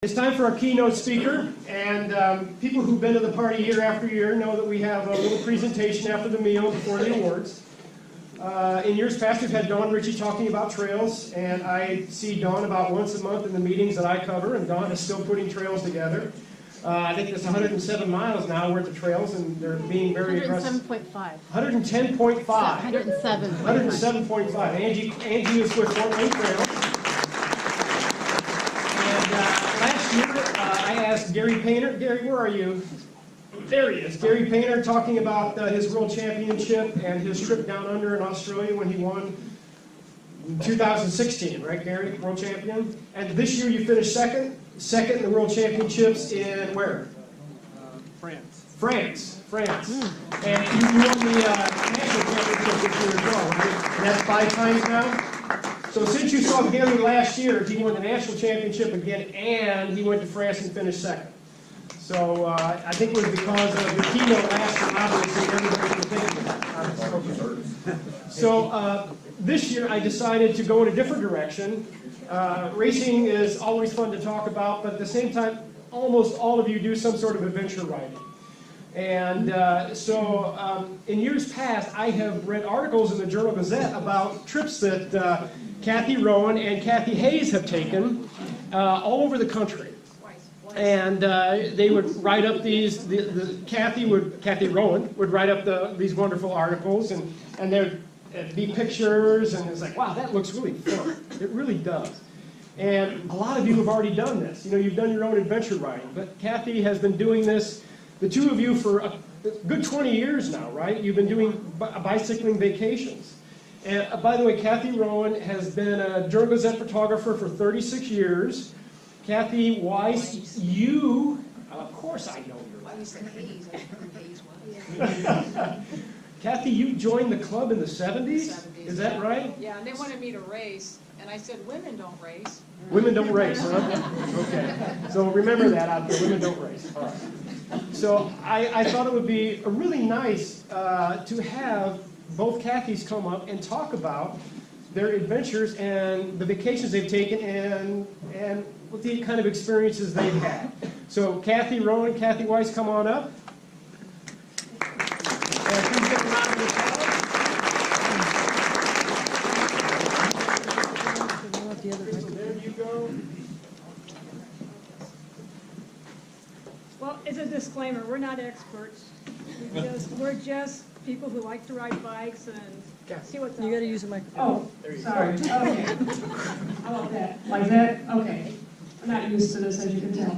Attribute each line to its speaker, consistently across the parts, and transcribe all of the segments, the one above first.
Speaker 1: It's time for our keynote speaker, and people who've been to the party year after year know that we have a little presentation after the meal before the awards. In years past, we've had Dawn Ritchie talking about trails, and I see Dawn about once a month in the meetings that I cover, and Dawn is still putting trails together. I think there's 107 miles now worth of trails, and they're being very aggressive.
Speaker 2: 107.5.
Speaker 1: 110.5.
Speaker 2: 107.
Speaker 1: 107.5. Angie is with Fort Wayne Trails. Last year, I asked Gary Painter. Gary, where are you? There he is. Gary Painter talking about his world championship and his trip down under in Australia when he won in 2016, right, Gary? World champion. And this year you finished second in the world championships in where? France. And you won the national championship this year as well, right? And that's 5 times now? So since you saw Gary last year, he won the national championship again, and he went to France and finished second. So I think it was because of the keynote last year, obviously, everybody was thinking about it. So this year I decided to go in a different direction. Racing is always fun to talk about, but at the same time, almost all of you do some sort of adventure riding. And in years past, I have read articles in the Journal Gazette about trips that Kathy Rowan and Kathy Hayes have taken all over the country. And they would write up these, Kathy Rowan would write up these wonderful articles, and there'd be pictures, and it's like, wow, that looks really fun. It really does. And a lot of you have already done this. You know, you've done your own adventure riding, but Kathy has been doing this, the two of you, for a good 20 years now, right? You've been doing bicycling vacations. And by the way, Kathy Rowan has been a Journal Gazette photographer for 36 years. Kathy Weiss, you, of course I know your name. Kathy, you joined the club in the 70s? Is that right?
Speaker 3: Yeah, and they wanted me to race, and I said, women don't race.
Speaker 1: Women don't race, huh? Okay. So remember that out there, women don't race. All right. So I thought it would be really nice to have both Kathys come up and talk about their adventures and the vacations they've taken and what the kind of experiences they've had. So Kathy Rowan and Kathy Weiss, come on up. And please get them out of the crowd. There you go.
Speaker 4: Well, as a disclaimer, we're not experts. We're just people who like to ride bikes and see what's out there.
Speaker 2: You got to use a microphone.
Speaker 4: Oh, sorry. Okay. How about that? Like that? Okay. I'm not used to this, as you can tell.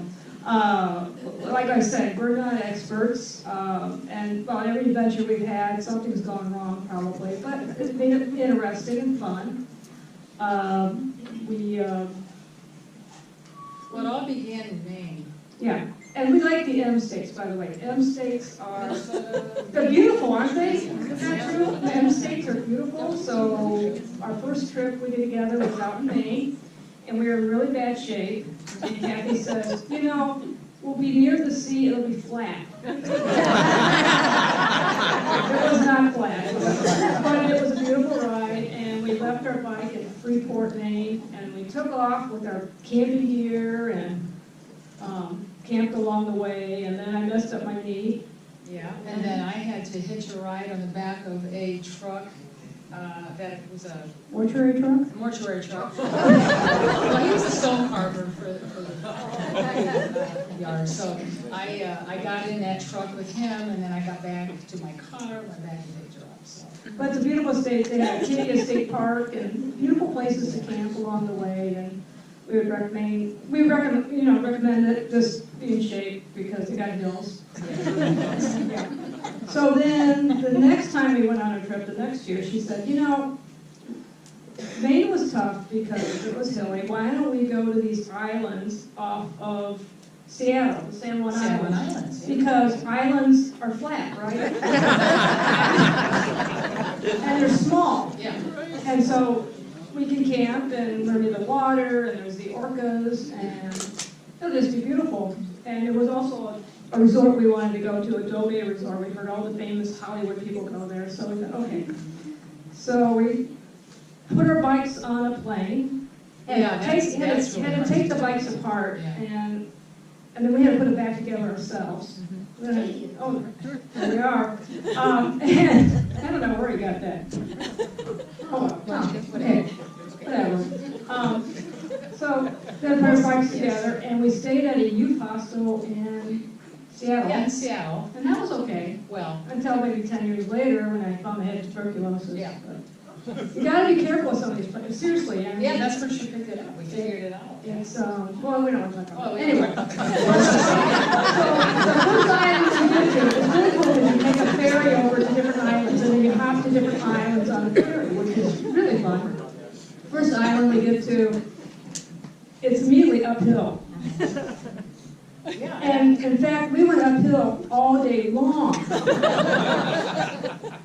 Speaker 4: Like I said, we're not experts, and well, every adventure we've had, something's gone wrong probably, but it's been interesting and fun.
Speaker 3: Well, it all began in Maine.
Speaker 4: Yeah, and we like the M states, by the way. M states are, they're beautiful, aren't they? Isn't that true? The M states are beautiful, so our first trip we did together was out in Maine, and we were in really bad shape, and Kathy says, you know, we'll be near the sea, it'll be flat. It was not flat, but it was a beautiful ride, and we left our bike in Freeport, Maine, and we took off with our camping gear and camped along the way, and then I messed up my knee.
Speaker 3: Yeah, and then I had to hitch a ride on the back of a truck that was a
Speaker 4: Mortuary truck?
Speaker 3: mortuary truck. Well, he was a stone carver for the yard, so I got in that truck with him, and then I got back to my car, went back and picked her up. So.
Speaker 4: But it's a beautiful state. They have Kitty State Park and beautiful places to camp along the way, and we would recommend it just be in shape because they got hills. Yeah. So then the next time we went on a trip, the next year, she said, you know, Maine was tough because it was hilly. Why don't we go to these islands off of Seattle, the San Juan Islands? Yeah. Because islands are flat, right? And they're small.
Speaker 3: Yeah.
Speaker 4: And so we can camp, and we're near the water, and there's the orcas, and it'll just be beautiful. And it was also a resort we wanted to go to, Adobe Resort. We heard all the famous Hollywood people go there, so we thought, okay. So we put our bikes on a plane,
Speaker 3: Yeah, that's
Speaker 4: had
Speaker 3: really
Speaker 4: to
Speaker 3: hard.
Speaker 4: take the bikes apart,
Speaker 3: Yeah.
Speaker 4: and then we had to put it back together ourselves. Oh, there we are. And I don't know where he got that. Oh, well, okay, whatever. So then put our bikes together, and we stayed at a youth hostel in Seattle.
Speaker 3: Yeah, in Seattle,
Speaker 4: And that was okay,
Speaker 3: well,
Speaker 4: until maybe 10 years later when I found I had tuberculosis.
Speaker 3: Yeah.
Speaker 4: But you gotta be careful with some of these places, seriously. I mean,
Speaker 3: yeah, that's where she picked it up, we figured it out.
Speaker 4: It's, well, we don't want to talk about
Speaker 3: Oh,
Speaker 4: it.
Speaker 3: yeah.
Speaker 4: Anyway. So the first island you get to, it's really cool because you take a ferry over to different islands, and then you hop to different islands on the ferry, which is really fun. First island we get to, it's immediately uphill.
Speaker 3: Yeah.
Speaker 4: And in fact, we went uphill all day long.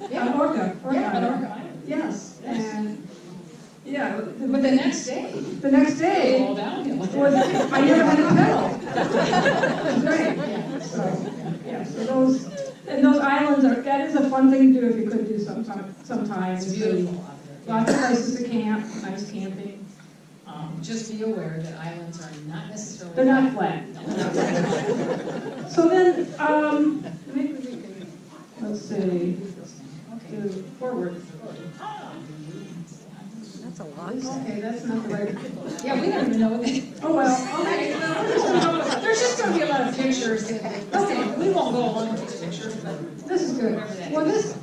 Speaker 3: Yeah.
Speaker 4: On Orca.
Speaker 3: Yeah, on
Speaker 4: Island.
Speaker 3: Orca Island.
Speaker 4: Yes, and, yeah.
Speaker 3: But the next day,
Speaker 4: The next
Speaker 3: it
Speaker 4: day,
Speaker 3: was all downhill.
Speaker 4: I never had to pedal. It was great.
Speaker 3: Yeah.
Speaker 4: So, yeah, so those islands are, that is a fun thing to do if you could do sometimes.
Speaker 3: It's beautiful out there.
Speaker 4: Lots of places to camp, nice camping.
Speaker 3: Just be aware that islands are not necessarily.
Speaker 4: They're not flat. So then, maybe we can, let's see,
Speaker 3: Okay.
Speaker 4: do forward.
Speaker 2: That's a lot.
Speaker 4: Okay, that's not the right.
Speaker 3: Yeah, we don't even know what they.
Speaker 4: Oh, well, okay.
Speaker 3: There's just gonna be a lot of pictures, and we won't go along with these pictures, but.
Speaker 4: This is good. Well, this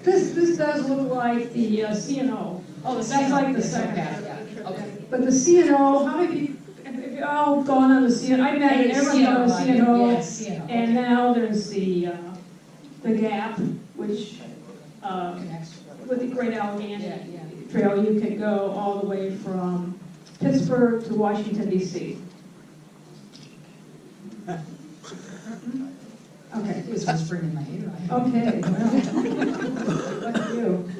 Speaker 4: does look like the CNO.
Speaker 3: Oh, the
Speaker 4: That's like the
Speaker 3: second.
Speaker 4: second.
Speaker 3: Yeah, okay.
Speaker 4: But the CNO, how many people, have you all gone on the CNO? I imagine everyone's gone on the CNO.
Speaker 3: Yes, CNO.
Speaker 4: And now there's the Gap, which,
Speaker 3: Connects.
Speaker 4: with the Great Allegheny
Speaker 3: Yeah, yeah.
Speaker 4: Trail, you can go all the way from Pittsburgh to Washington DC. Okay.
Speaker 3: He was whispering in my ear.
Speaker 4: Okay, well, look at you.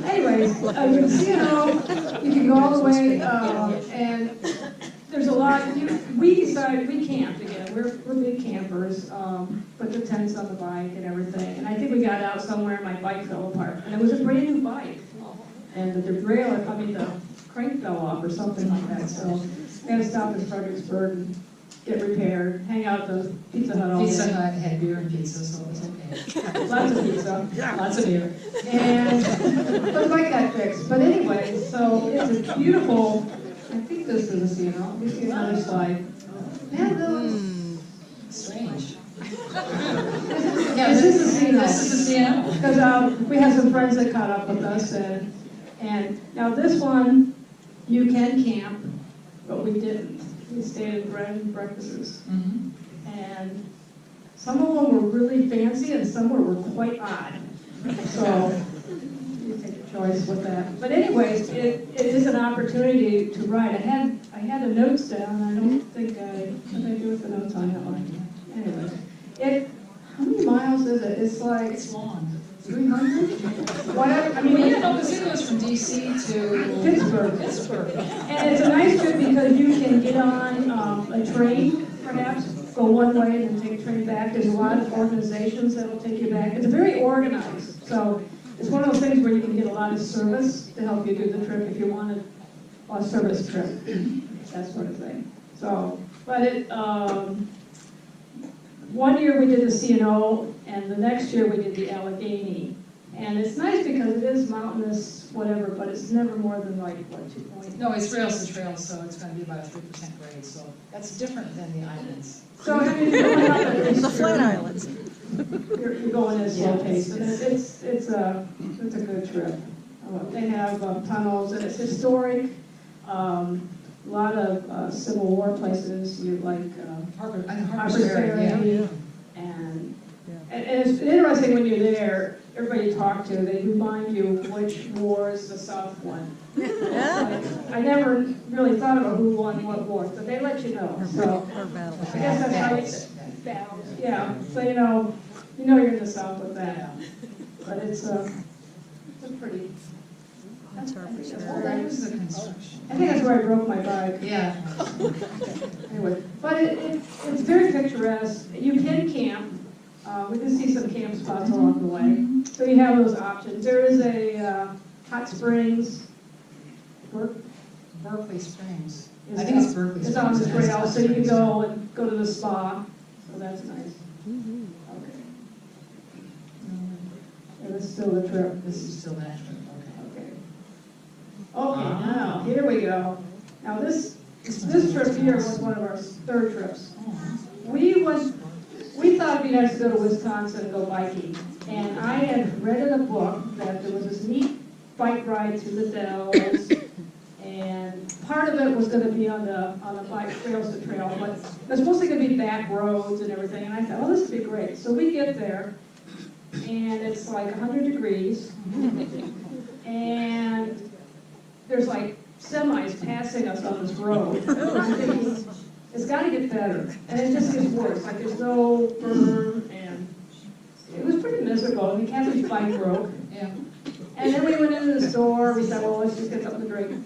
Speaker 4: Anyways, you can see it all, you can go all the way, and there's a lot, we decided, we camped again, we're big campers, put the tents on the bike and everything, and I think we got out somewhere and my bike fell apart, and it was a brand new bike, and the derailleur, the crank fell off or something like that, so we had to stop in Fredericksburg and get repaired, hang out at the Pizza Hut all day.
Speaker 3: Pizza Hut had beer and pizza, so it was okay.
Speaker 4: Lots of pizza.
Speaker 3: Lots of beer.
Speaker 4: And the bike got fixed. But anyway, so it's a beautiful, I think this is a CNO. You see another slide. Man, those.
Speaker 3: Strange.
Speaker 4: Yeah, this is a CNO.
Speaker 3: This is a CNO.
Speaker 4: Because we had some friends that caught up with us, and now this one, you can camp, but we didn't. We stayed at bread and breakfasts.
Speaker 3: Mhm.
Speaker 4: And some of them were really fancy and some were quite odd. So you take a choice with that. But anyways, it is an opportunity to ride. I had the notes down. I don't think what did I do with the notes on that one? Anyway, how many miles is it? It's like
Speaker 3: It's long.
Speaker 4: 300? Whatever. I
Speaker 3: Well,
Speaker 4: mean,
Speaker 3: yeah, no, because it goes from DC to
Speaker 4: Pittsburgh.
Speaker 3: Pittsburgh.
Speaker 4: And it's a nice trip because you can get on a train, perhaps, go one way and then take a train back. There's a lot of organizations that will take you back. It's very organized. So it's one of those things where you can get a lot of service to help you do the trip if you wanted a service trip, that sort of thing. So, but one year we did the CNO, and the next year we did the Allegheny. And it's nice because it is mountainous, whatever, but it's never more than like, what, 2 points?
Speaker 3: No, it's rails to trails, so it's gonna be about a 3% grade, so that's different than the islands.
Speaker 4: So, I mean, you're going up at least
Speaker 2: The flat islands.
Speaker 4: you're going at a slow
Speaker 3: Yeah.
Speaker 4: pace, and it's a good trip. They have tunnels, and it's historic, a lot of Civil War places, you like,
Speaker 3: Harbor's
Speaker 4: Harper's
Speaker 3: Ferry, yeah.
Speaker 4: Ferry, and it's interesting when you're there, everybody you talk to, they remind you which wars the South won.
Speaker 2: Yeah.
Speaker 4: I never really thought about who won what wars, but they let you know, so.
Speaker 2: Or battle.
Speaker 4: I guess that's how it's battles, yeah, so you know you're in the South with that, but it's pretty.
Speaker 2: That's Harper's
Speaker 3: Oh,
Speaker 2: Ferry.
Speaker 3: that was the construction.
Speaker 4: I think that's where I broke my bike.
Speaker 3: Yeah.
Speaker 4: Anyway, but it's very picturesque. You can camp. We did see some camp spots along the way. So you have those options. There is a Hot Springs.
Speaker 3: Berkeley Springs.
Speaker 4: is
Speaker 3: I think it's Berkeley
Speaker 4: It's on the
Speaker 3: Springs.
Speaker 4: trail, so you can go to the spa, so that's nice.
Speaker 2: Mhm.
Speaker 4: Okay. And this is still the trip.
Speaker 3: This is still that trip,
Speaker 4: Okay. Okay, now, here we go. Now, this trip here was one of our third trips. We thought it'd be nice to go to Wisconsin and go biking. And I had read in a book that there was this neat bike ride through the Dells. And part of it was gonna be on the bike trails to trail, but it was mostly gonna be back roads and everything. And I thought, oh, this would be great. So we get there, and it's like 100 degrees. And there's like semis passing us on this road. And I'm thinking, it's gotta get better. And it just gets worse, like there's no berm, and it was pretty miserable. And Kathy's bike broke.
Speaker 3: Yeah.
Speaker 4: And then we went into the store, we said, well, let's just get something to drink.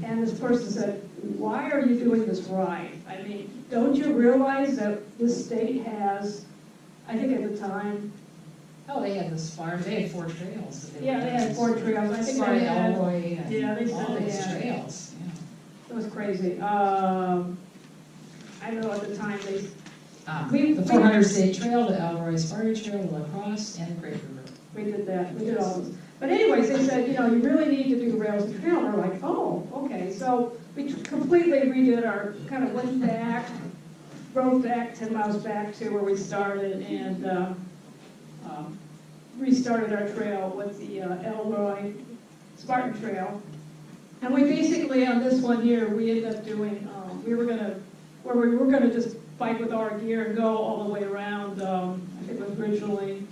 Speaker 4: And this person said, why are you doing this ride? I mean, don't you realize that this state has, I think at the time,
Speaker 3: Oh, they had they had 4 trails. That
Speaker 4: they had 4 trails. I think
Speaker 3: Sparta,
Speaker 4: they had,
Speaker 3: Elroy, and
Speaker 4: yeah, they said
Speaker 3: all
Speaker 4: they
Speaker 3: these
Speaker 4: had.
Speaker 3: trails.
Speaker 4: It was crazy. I know at the time they,
Speaker 3: Yeah. The 400 State Trail, the Elroy Sparta Trail, the La Crosse, and the Great River.
Speaker 4: we did that, we did all this. But anyways, they said, you really need to do rails and trail. And we're like, oh, okay. So we completely redid kind of went back, rode back 10 miles back to where we started and restarted our trail with the Elroy Spartan Trail. And we basically, on this one here, we ended up doing, we were gonna just bike with our gear and go all the way around, I think it was originally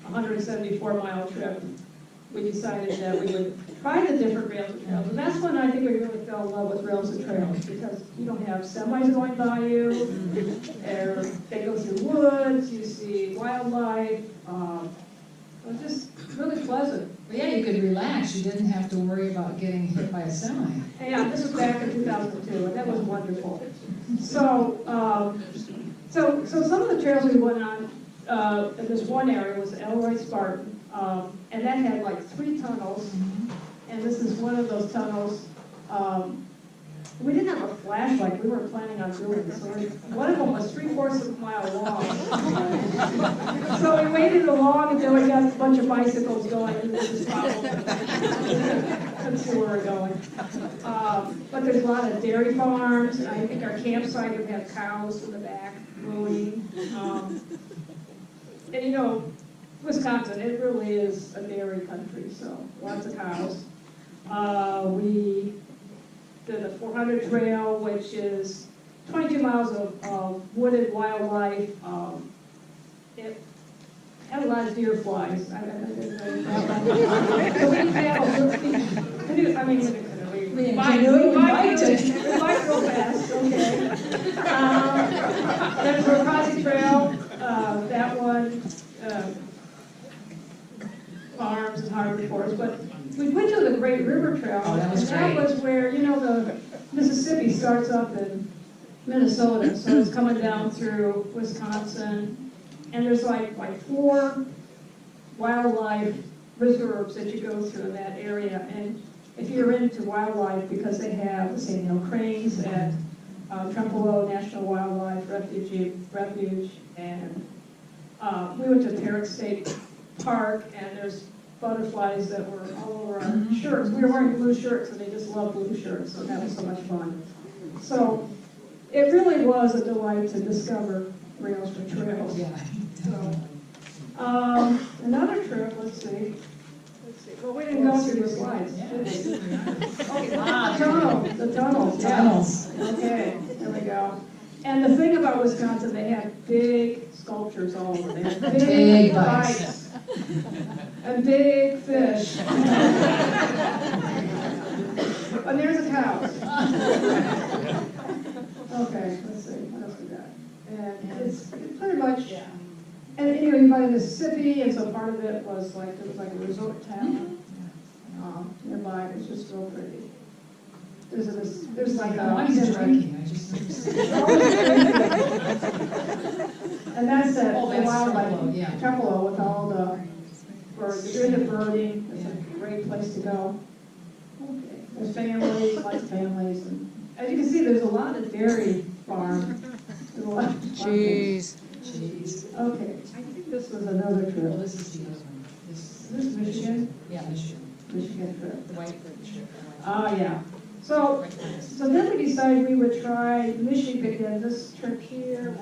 Speaker 4: a 174-mile trip. We decided that we would try the different rails and trails. And that's when I think we really fell in love with rails and trails, because you don't have semis going by you, or they go through woods, you see wildlife. It was just really pleasant.
Speaker 3: But yeah, you could relax. You didn't have to worry about getting hit by a semi.
Speaker 4: Yeah, this was back in 2002, and that was wonderful. So, so some of the trails we went on in this one area was Elroy Spartan, and that had like 3 tunnels, and this is one of those tunnels. We didn't have a flashlight. We weren't planning on doing this. So one of them was 3/4 of a mile long. So we waited along until we got a bunch of bicycles going, and this is probably couldn't see where we're going. But there's a lot of dairy farms. I think our campsite would have cows in the back mooing. And Wisconsin, it really is a dairy country, so lots of cows. We did the 400 trail, which is 22 miles of wooded wildlife. It had a lot of deer flies. So we paddled. We bike real fast, okay. There's a Crossing Trail, that one, farms and harbor forest, but we went to the Great River Trail.
Speaker 3: Oh, that was
Speaker 4: and
Speaker 3: great.
Speaker 4: that was where, the Mississippi starts up in Minnesota, so it's coming down through Wisconsin, and there's like 4 wildlife reserves that you go through in that area, and if you're into wildlife, because they have the same, cranes at Trempealeau National Wildlife Refuge, and we went to Parrot State Park, and there's butterflies that were all over our shirts. We were wearing blue shirts, and they just love blue shirts, so that was so much fun. So it really was a delight to discover rails for trails.
Speaker 3: Yeah.
Speaker 4: So, another trip, let's see. Well, we didn't go through the slides, did we? The tunnels. Yeah.
Speaker 3: Tunnels.
Speaker 4: Okay, there we go. And the thing about Wisconsin, they have big sculptures all over. They have
Speaker 3: Big
Speaker 4: bikes and big fish. And there's a cow. Okay, let's see, what else we got? And it's pretty much, and you buy Mississippi, and so part of it was there was a resort town nearby. It was just real pretty. There's like
Speaker 3: I'm drinking. I just noticed.
Speaker 4: and that's the
Speaker 3: Oh, that's
Speaker 4: wildlife
Speaker 3: Trempealeau, yeah.
Speaker 4: Trempealeau with all You're into birding, it's a great place to go. Okay, there's families, lots of families, and as you can see, there's a lot of dairy farm. There's a lot of
Speaker 2: Jeez.
Speaker 3: Jeez.
Speaker 4: Okay, I think this was another
Speaker 3: Well,
Speaker 4: trip.
Speaker 3: this is the other one.
Speaker 4: Is this Michigan?
Speaker 3: Yeah, Michigan.
Speaker 4: Michigan trip.
Speaker 3: The white bird trip.
Speaker 4: Yeah. So then we decided we would try Michigan, this trip here.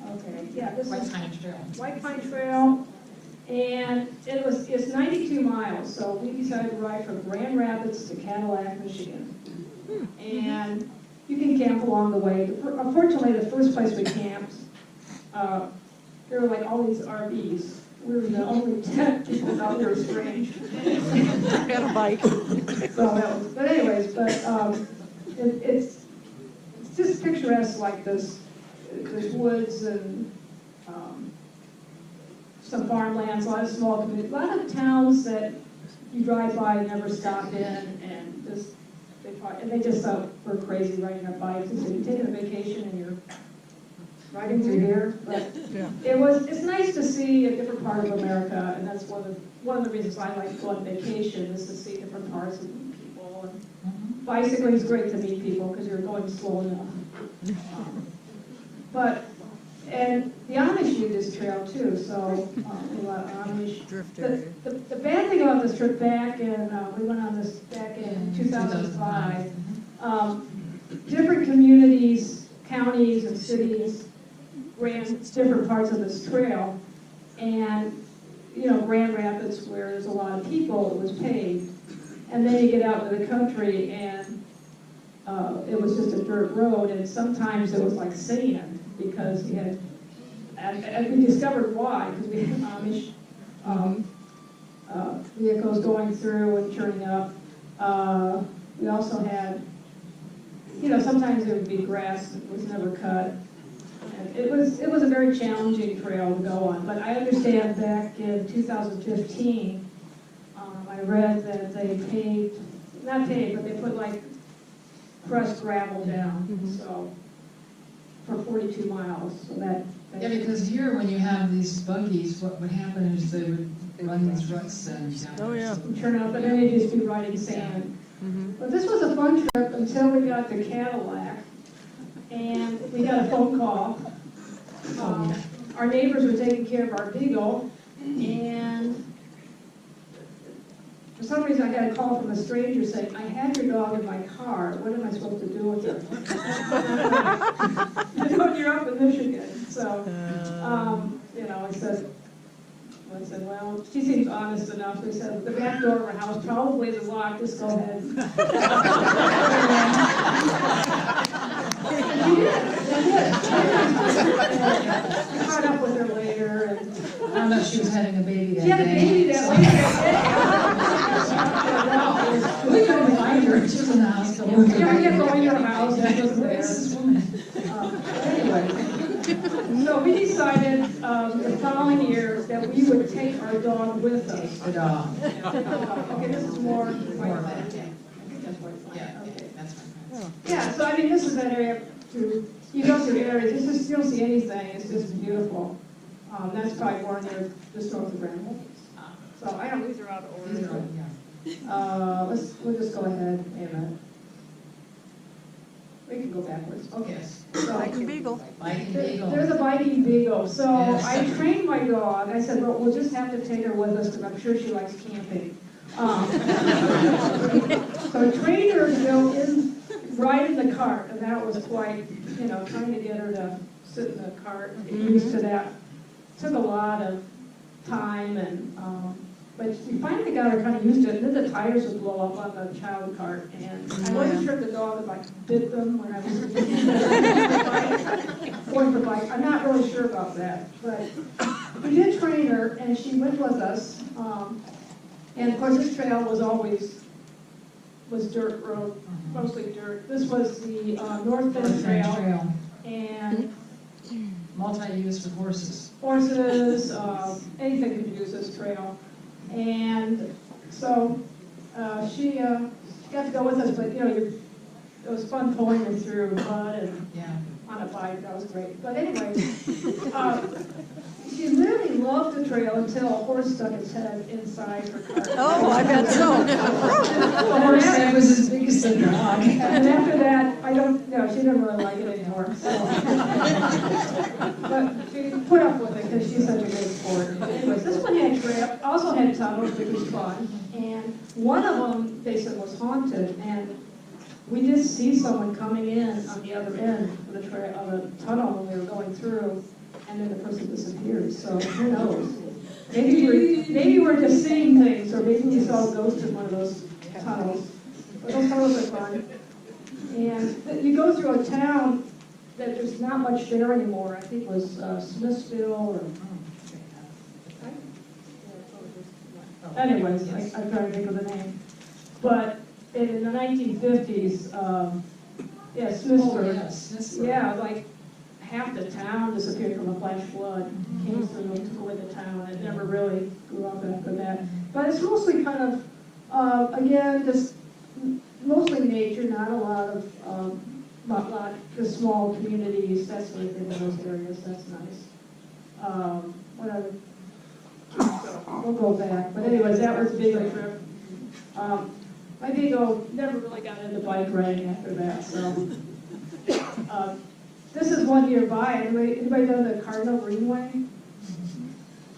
Speaker 4: Okay, yeah, this
Speaker 3: White
Speaker 4: is
Speaker 3: Pine Trail.
Speaker 4: White Pine Trail, and it's 92 miles, so we decided to ride from Grand Rapids to Cadillac, Michigan. And you can camp along the way. Unfortunately, the first place we camped, there were like all these RVs. We were the only 10 people out there, strange.
Speaker 2: Got a bike.
Speaker 4: But anyways, it's just picturesque like this. There's woods and some farmlands, a lot of small communities, a lot of towns that you drive by and never stop in, and they just thought we're crazy riding our bikes. They said, you're taking a vacation and you're riding through here. But
Speaker 2: Yeah.
Speaker 4: it's nice to see a different part of America, and that's one of the reasons I like to go on vacation is to see different parts of people. And bicycling is great to meet people because you're going slow enough. And the Amish use this trail too, so a lot of Amish.
Speaker 2: Drift area.
Speaker 4: The bad thing about this trip back in, we went on this back in 2005, different communities, counties and cities ran different parts of this trail. And, Grand Rapids, where there's a lot of people, it was paved. And then you get out into the country and it was just a dirt road, and sometimes it was like sand because we had, and we discovered why, because we had Amish vehicles going through and turning up. We also had, sometimes there would be grass that was never cut. And it was a very challenging trail to go on, but I understand back in 2015, I read that they not paved, but they put like crushed gravel down, so, for 42 miles, so that.
Speaker 3: Yeah, because here, when you have these buggies, what would happen is they would run these ruts and.
Speaker 2: Oh, yeah.
Speaker 4: Turn up, and then they'd just be riding sand. But this was a fun trip until we got to Cadillac, and we got a phone call. Our neighbors were taking care of our beagle, and for some reason, I got a call from a stranger saying, I had your dog in my car. What am I supposed to do with her? You're up in Michigan. So, I said, well, she seems honest enough. They said, the back door of our house probably is locked. Just go ahead. She did. I caught up with her later. And
Speaker 3: I don't know if she was having a baby that
Speaker 4: she had a baby that day.
Speaker 3: We couldn't find her, she was in the hospital.
Speaker 4: Yeah, we kept going to her house, and she wasn't there.
Speaker 3: Where's this woman?
Speaker 4: Anyway, so we decided the following year that we would take our dog with us.
Speaker 3: The dog.
Speaker 4: Okay, this is more.
Speaker 3: More
Speaker 4: White
Speaker 3: of
Speaker 4: Pine.
Speaker 3: that, yeah.
Speaker 4: I think that's White Pine.
Speaker 3: Yeah,
Speaker 4: Okay.
Speaker 3: that's fine.
Speaker 4: Yeah, so I mean, this is that area too. You go through areas, you don't see anything, it's just beautiful. That's probably more near just north of Grand Rapids. So I don't, these are out of
Speaker 3: These
Speaker 4: order.
Speaker 3: are, yeah.
Speaker 4: We'll just go ahead, wait a minute. We can go backwards, okay.
Speaker 3: Yes.
Speaker 4: So,
Speaker 2: Biking beagle.
Speaker 3: Biking beagle.
Speaker 4: there's a biking beagle, so
Speaker 3: Yes.
Speaker 4: I trained my dog, I said, well, we'll just have to take her with us, because I'm sure she likes camping. So I trained her to go ride in the cart, and that was quite, trying to get her to sit in the cart, and get used to that. Took a lot of time, but we finally got her kind of used to it, and then the tires would blow up on the child cart, and I wasn't sure if the dog would bit them when I was going for bike. I'm not really sure about that, but we did train her, and she went with us. And of course, this trail was dirt road, mostly dirt. This was the North Bend Trail, and
Speaker 3: Multi-use with horses.
Speaker 4: horses, anything could use this trail. And so she got to go with us, but it was fun pulling her through mud and
Speaker 3: Yeah.
Speaker 4: on a bike, that was great. But anyway, she really loved the trail until a horse stuck its head inside her car.
Speaker 2: Oh, I bet so.
Speaker 3: The horse head was as big as the dog.
Speaker 4: And after that, she didn't really like it anymore. So. But she put up with it because she's such a good sport. Anyways, this one had trail, also had tunnels, which was fun. And one of them, they said, was haunted. And we just see someone coming in on the other end of the tunnel when we were going through, and then the person disappeared. So who knows? Maybe we're just seeing things, or maybe we saw a ghost in one of those tunnels. But those tunnels are fun. And you go through a town that there's not much there anymore. I think it was Smithville or. Anyways, I'm trying to think of the name. But in the 1950s, Smithville. Yeah, like half the town disappeared from a flash flood. Came through and took away the town. It never really grew up after that. But it's mostly kind of, again, just mostly nature, not a lot of, the small communities, that sort of thing in those areas. That's nice. Whatever. So we'll go back. But anyways, that was a big trip. My Vigo never really got into bike riding after that. So this is one nearby. Anybody done the Cardinal Greenway?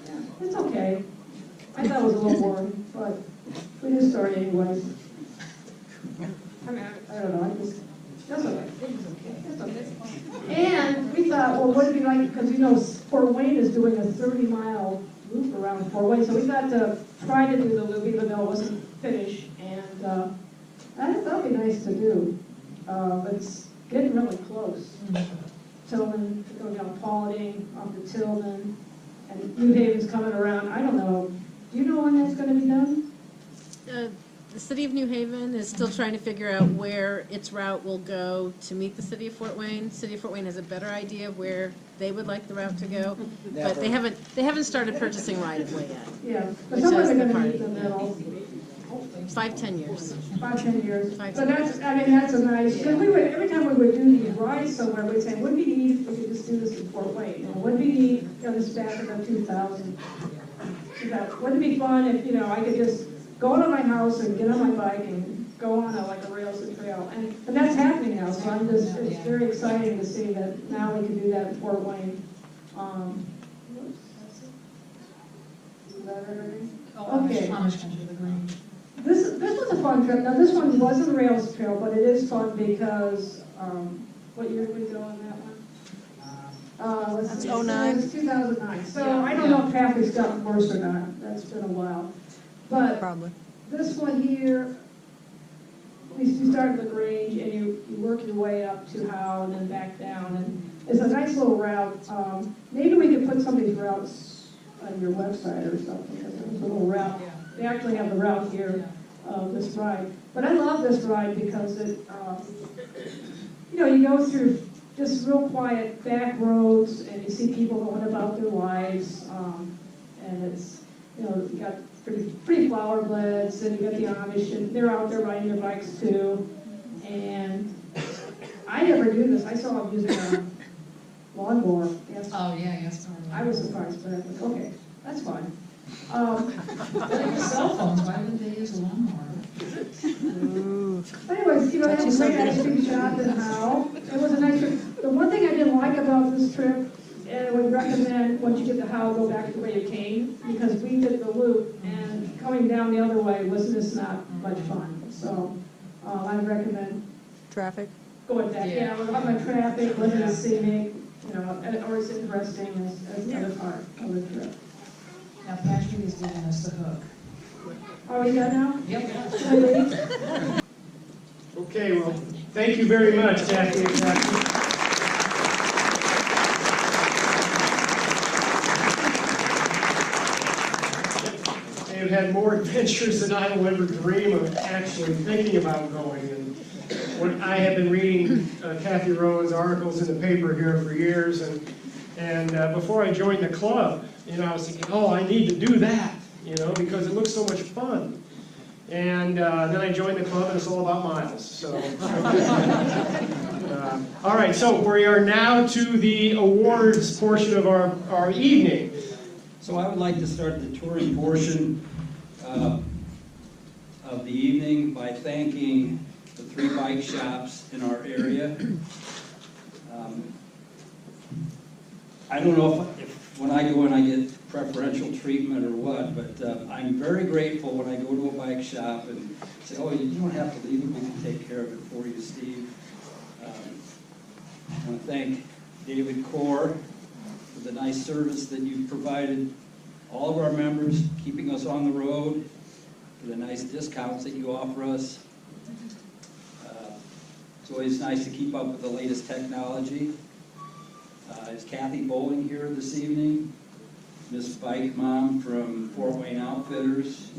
Speaker 4: Yeah, it's okay. I thought it was a little boring, but we just started anyways. I mean, I don't know. That's okay. It's okay. And we thought, well, what would it be like? Because Fort Wayne is doing a 30-mile loop around Fort Wayne, so we got to try to do the loop, even though it wasn't finished. And I thought it'd be nice to do, but it's getting really close. Tillman, going down Paulding, off to Tillman, and New Haven's coming around. I don't know. Do you know when that's going to be done?
Speaker 5: The city of New Haven is still trying to figure out where its route will go to meet the city of Fort Wayne. City of Fort Wayne has a better idea of where they would like the route to go, but they haven't started purchasing right of way yet.
Speaker 4: Yeah, but
Speaker 5: Which
Speaker 4: somewhere
Speaker 5: is
Speaker 4: they're
Speaker 5: the
Speaker 4: going to
Speaker 5: part.
Speaker 4: meet in the middle.
Speaker 5: 5-10 years.
Speaker 4: 5-10 years.
Speaker 5: 5-10
Speaker 4: But that's a nice, because every time we would do these rides somewhere, we'd say, wouldn't it be neat if we could just do this in Fort Wayne? And wouldn't it be neat, this back in the 2000s. Wouldn't it be fun if, I could just go to my house and get on my bike and go on a rails and trail. And that's happening now, so it's very exciting to see that now we can do that in Fort Wayne. Is that everything? Okay.
Speaker 3: Amish country, the Grange.
Speaker 4: This was a fun trip. Now, this one wasn't a rails trail, but it is fun because, what year did we go on that one?
Speaker 2: That's
Speaker 4: see,
Speaker 2: 09.
Speaker 4: It was 2009. So
Speaker 3: Yeah,
Speaker 4: I don't know if traffic's gotten worse or not. That's been a while. But
Speaker 2: Probably.
Speaker 4: this one here, you start at the Grange and you work your way up to Howe and then back down. And it's a nice little route. Maybe we could put some of these routes on your website or something, because there's a little route. They actually have the route here of this ride. But I love this ride because it, you go through just real quiet back roads and you see people going about their lives. And it's, you got pretty flower beds, and you got the Amish, and they're out there riding their bikes too. And I never do this. I saw them using a lawnmower. Yes.
Speaker 3: Oh, yeah, yes.
Speaker 4: I was surprised, but I thought, okay, that's fine.
Speaker 3: They have cell phones, why wouldn't they use a lawnmower?
Speaker 4: Anyways, they have a great ice cream shop in Howe. It was a nice trip. The one thing I didn't like about this trip, and I would recommend once you get to Howe, go back to where you came, because we did the loop, and coming down the other way was just not much fun. So I recommend
Speaker 2: Traffic.
Speaker 4: going back. Yeah, on the traffic, wasn't as scenic, or as interesting as the other part of the trip.
Speaker 3: Now, Patrick is giving us the hook.
Speaker 4: Are we done now?
Speaker 3: Yep.
Speaker 4: Can I leave?
Speaker 1: Okay, well, thank you very much, Jackie and Jackie. They've had more adventures than I will ever dream of actually thinking about going. And what I have been reading Kathy Rowan's articles in the paper here for years, and before I joined the club, I was thinking, oh, I need to do that, because it looks so much fun. And then I joined the club, and it's all about miles. So All right, so we are now to the awards portion of our evening.
Speaker 6: So I would like to start the touring portion of the evening by thanking the 3 bike shops in our area. I don't know if when I go in I get preferential treatment or what, but I'm very grateful when I go to a bike shop and say, oh, you don't have to leave it, we can take care of it for you, Steve. I want to thank David Core for the nice service that you've provided all of our members, keeping us on the road, for the nice discounts that you offer us. It's always nice to keep up with the latest technology. Is Kathy Bowling here this evening? Miss Bike Mom from Fort Wayne Outfitters.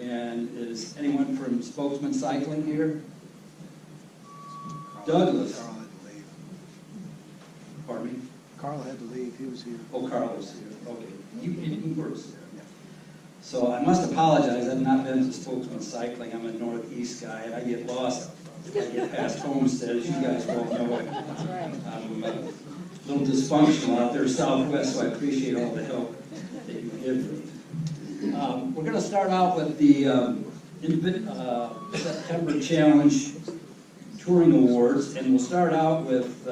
Speaker 6: And is anyone from Spokesman Cycling here? Douglas.
Speaker 7: Carl had to leave.
Speaker 6: Pardon me?
Speaker 7: Carl had to leave, he was here.
Speaker 6: Oh, Carl was here, okay. You were here. So I must apologize, I've not been to Spokesman Cycling. I'm a northeast guy, and I get lost. I get past Homestead, as you guys won't know it. I'm a little dysfunctional out there southwest, so I appreciate all the help that you give me. We're going to start out with the September Challenge Touring Awards, and we'll start out with,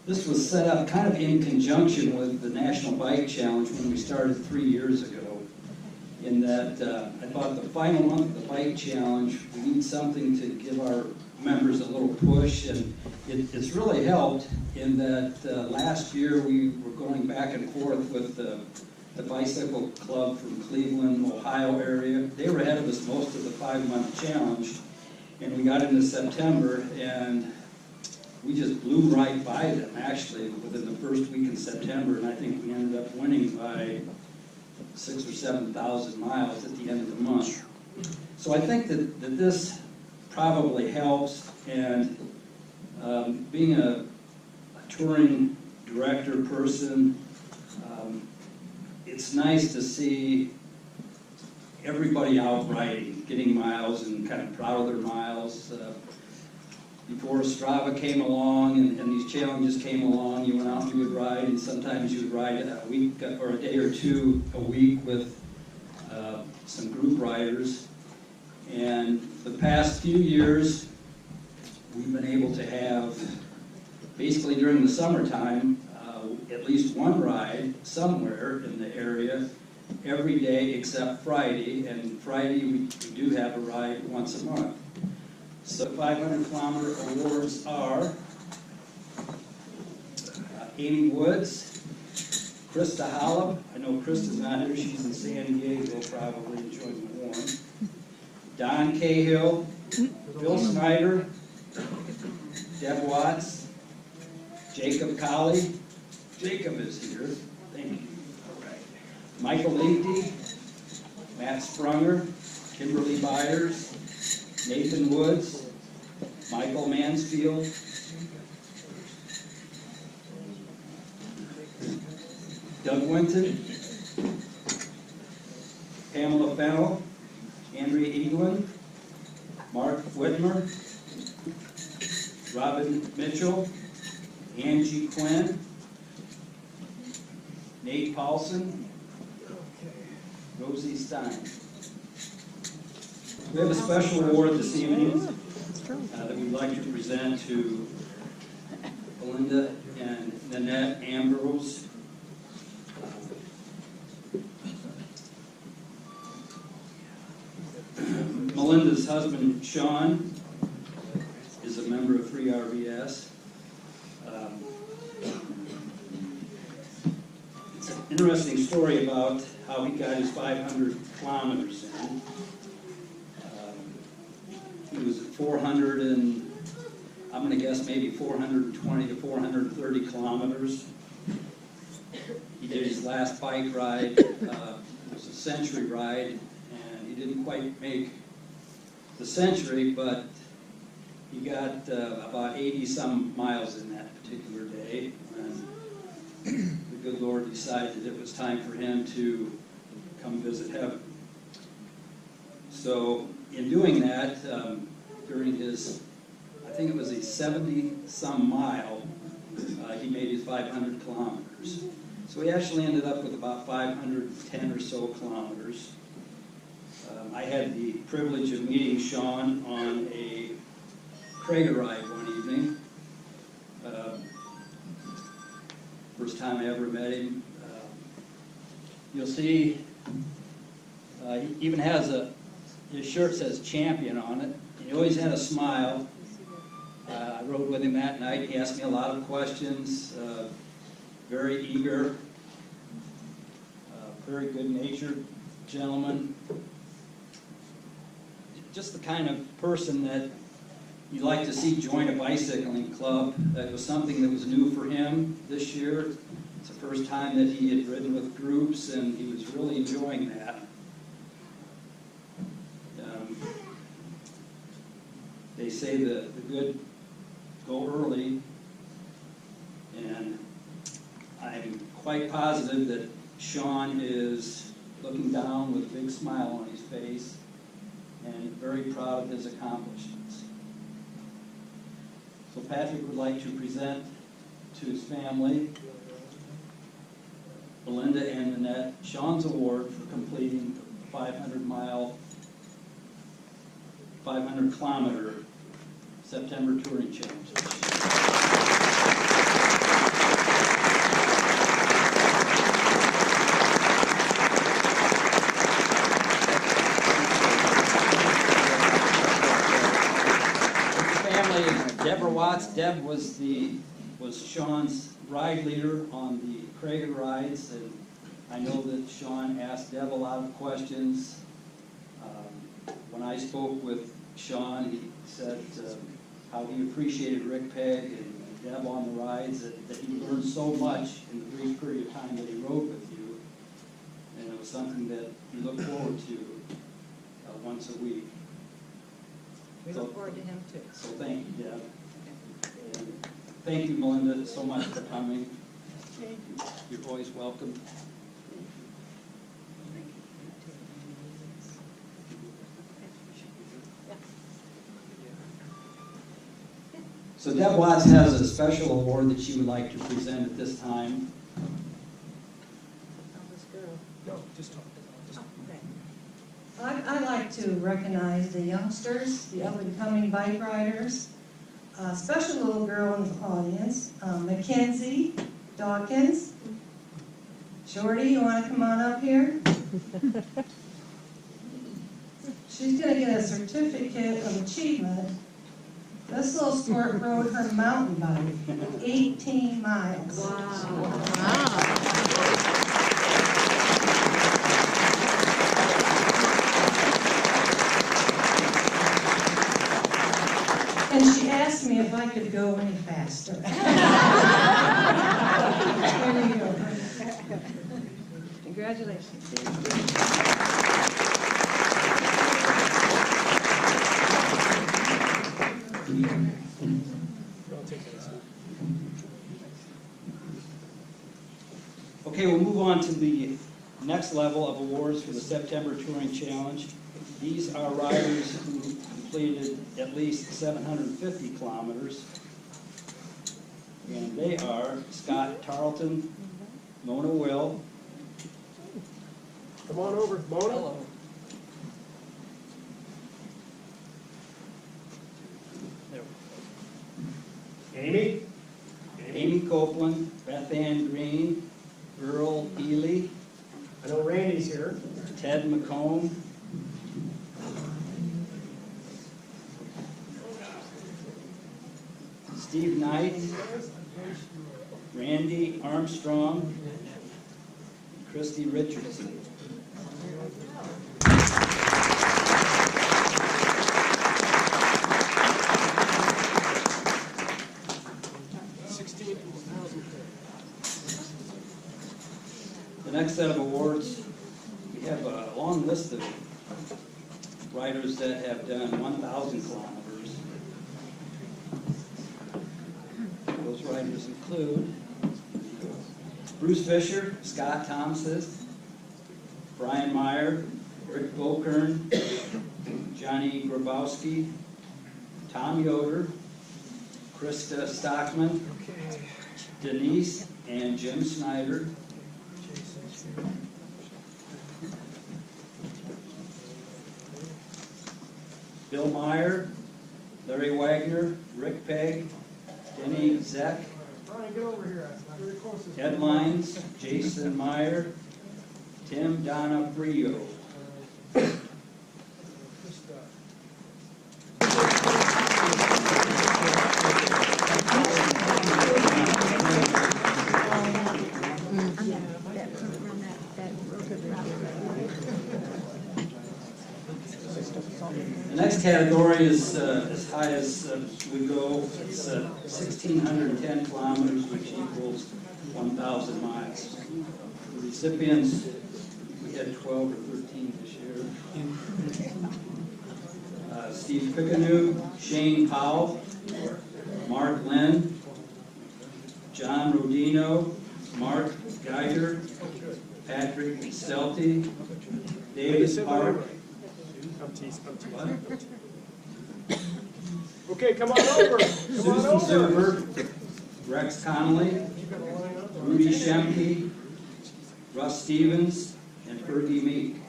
Speaker 6: this was set up kind of in conjunction with the National Bike Challenge when we started 3 years ago. In that I thought the final month of the Bike Challenge, we need something to give our members a little push, and it's really helped in that last year we were going back and forth with the Bicycle Club from Cleveland, Ohio area. They were ahead of us most of the 5-month challenge, and we got into September, and we just blew right by them, actually, within the first week in September, and I think we ended up winning by 6,000 or 7,000 miles at the end of the month. So I think that this probably helps, and being a touring director person, it's nice to see everybody out riding, getting miles, and kind of proud of their miles. Before Strava came along and these challenges came along, you went out and you would ride, and sometimes you would ride a week or a day or two a week with some group riders. And the past few years, we've been able to have, basically during the summertime, at least one ride somewhere in the area every day except Friday, and Friday we do have a ride once a month. So the 500-kilometer awards are Amy Woods, Krista Hollop. I know Krista's not here, she's in San Diego, probably enjoying the warm. Don Cahill, Bill Snyder, Deb Watts, Jacob Colley. Jacob is here, thank you. All right. Michael Leakey, Matt Sprunger, Kimberly Byers, Nathan Woods, Michael Mansfield, Doug Winton, Pamela Fennell, Andrea Eaglin, Mark Whitmer, Robin Mitchell, Angie Quinn, Nate Paulson, Rosie Stein. We have a special award this evening that we'd like to present to Belinda and Nanette Ambrose. Melinda's husband, Sean, is a member of 3RBS. It's an interesting story about how he got his 500 kilometers in. He was at 400 and, I'm going to guess maybe 420 to 430 kilometers. He did his last bike ride, it was a century ride, and he didn't quite make the century, but he got about 80-some miles in that particular day, and the good Lord decided that it was time for him to come visit heaven. So in doing that, during his, I think it was a 70-some mile, he made his 500 kilometers. So he actually ended up with about 510 or so kilometers. I had the privilege of meeting Sean on a Prager ride one evening. First time I ever met him. You'll see, he even has his shirt says champion on it. He always had a smile. I rode with him that night. He asked me a lot of questions, very eager, very good-natured gentleman. Just the kind of person that you'd like to see join a bicycling club. That was something that was new for him this year. It's the first time that he had ridden with groups, and he was really enjoying that. They say that the good go early, and I'm quite positive that Sean is looking down with a big smile on his face and very proud of his accomplishments. So Patrick would like to present to his family, Belinda and Annette, Sean's award for completing the 500-kilometer September Touring Challenge. Deborah Watts. Deb was Sean's ride leader on the Prager rides, and I know that Sean asked Deb a lot of questions. When I spoke with Sean, he said how he appreciated Rick Pegg and Deb on the rides, that he learned so much in the brief period of time that he rode with you, and it was something that he looked forward to once a week.
Speaker 2: We look forward to him too.
Speaker 6: So thank you, Deb. And thank you, Melinda, so much for coming. You're always welcome. So Deb Watts has a special award that she would like to present at this time.
Speaker 1: No, just talk.
Speaker 8: I'd like to recognize the youngsters, the up-and-coming bike riders, a special little girl in the audience, Mackenzie Dawkins. Shorty, you want to come on up here? She's going to get a certificate of achievement. This little sport rode her mountain bike 18 miles.
Speaker 5: Wow.
Speaker 8: And she asked me if I could go any faster. There you go.
Speaker 2: Congratulations.
Speaker 6: Okay, we'll move on to the next level of awards for the September Touring Challenge. These are riders who completed at least 750 kilometers. And they are Scott Tarleton, Mona Will.
Speaker 1: Come on over, Mona.
Speaker 6: Hello.
Speaker 1: Amy?
Speaker 6: Amy Copeland, Beth Ann Green, Earl Ely,
Speaker 1: I know Randy's here.
Speaker 6: Ted McComb, Steve Knight, Randy Armstrong, Christy Richardson. The next set of awards, we have a long list of riders that have done 1,000 kilometers. Those riders include Bruce Fisher, Scott Thompson, Brian Meyer, Rick Volkern, Johnny Grabowski, Tom Yoder, Krista Stockman, Denise and Jim Snyder. Bill Meyer, Larry Wagner, Rick Pegg, Denny Zeck,
Speaker 1: Brian, get over here. You're the closest.
Speaker 6: Ted Lyons, Jason Meyer, Tim Donna Frio. The next category is as high as we go. It's 1,610 kilometers, which equals 1,000 miles. The recipients, we had 12 or 13 this year. Steve Pickanu, Shane Powell, Mark Lynn, John Rodino, Mark Geiger, Patrick Stelty, David Park.
Speaker 1: Okay, come on over. Come
Speaker 6: Susan
Speaker 1: on over.
Speaker 6: Zuber, Rex Connolly, Rudy Shemke, Russ Stevens, and Fergie Meek.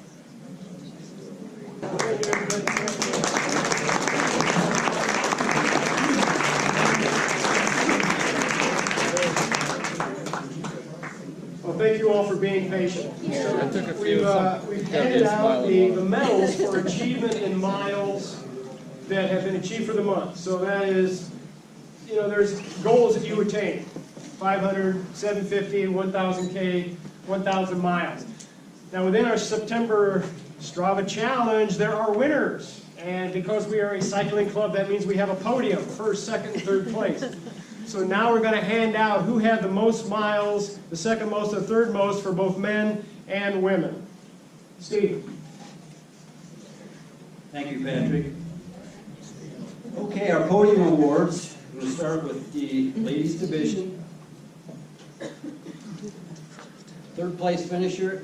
Speaker 1: Well, thank you all for being patient. So we've handed out the medals for achievement in miles that have been achieved for the month. So that is, there's goals that you attain. 500, 750, 1,000K, 1,000 miles. Now within our September Strava Challenge, there are winners. And because we are a cycling club, that means we have a podium, first, second, and third place. So now we're going to hand out who had the most miles, the second most, and third most for both men and women. Steve.
Speaker 6: Thank you, Patrick. Okay, our podium awards. We'll start with the ladies division. Third place finisher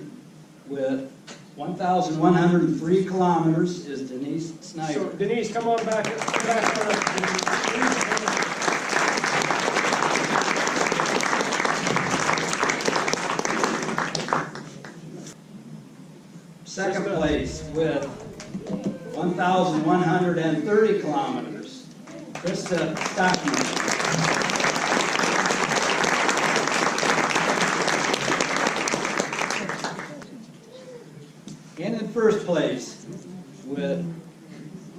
Speaker 6: with 1,103 kilometers is Denise Snyder.
Speaker 1: So Denise, come on back.
Speaker 6: Second place with 1,130 kilometers, Krista Stockman. And in first place with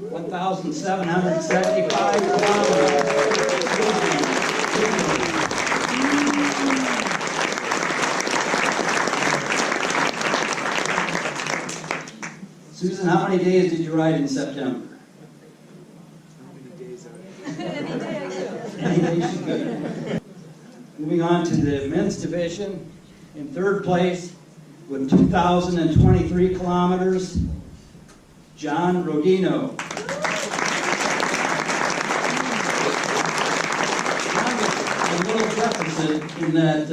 Speaker 6: 1,775 kilometers. Susan, how many days did you ride in September? Any days you could. Moving on to the men's division, in third place with 2,023 kilometers, John Rodino. John was a little deficit in that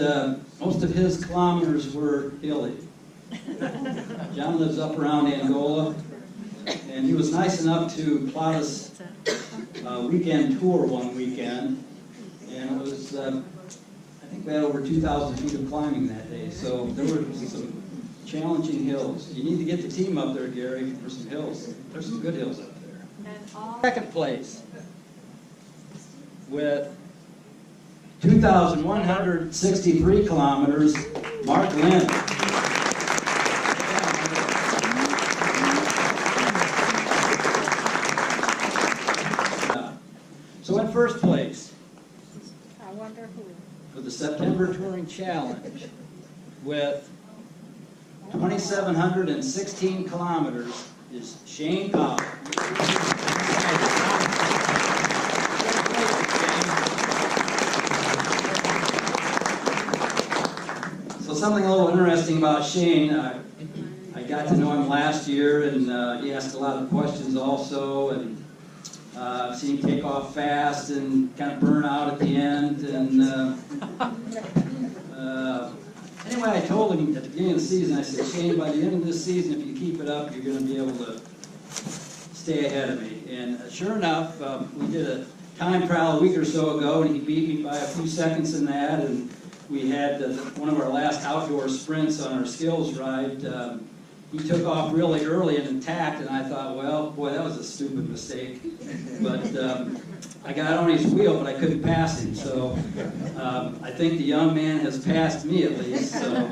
Speaker 6: most of his kilometers were hilly. John lives up around Angola, and he was nice enough to plot us a weekend tour one weekend, and it was, I think we had over 2,000 feet of climbing that day, so there were some challenging hills. You need to get the team up there, Gary, for some hills. There's some good hills up there. Second place with 2,163 kilometers, Mark Lynn. So in first place,
Speaker 2: I wonder who.
Speaker 6: for the September Touring Challenge, with 2,716 kilometers, is Shane Powell. So something a little interesting about Shane, I got to know him last year, and he asked a lot of questions also, and I've seen him take off fast and kind of burn out at the end. And anyway, I told him at the beginning of the season, I said, Shane, by the end of this season, if you keep it up, you're going to be able to stay ahead of me. And sure enough, we did a time trial a week or so ago, and he beat me by a few seconds in that. And we had one of our last outdoor sprints on our skills ride. He took off really early and attacked, and I thought, well, boy, that was a stupid mistake. But I got on his wheel, but I couldn't pass him. So I think the young man has passed me at least. So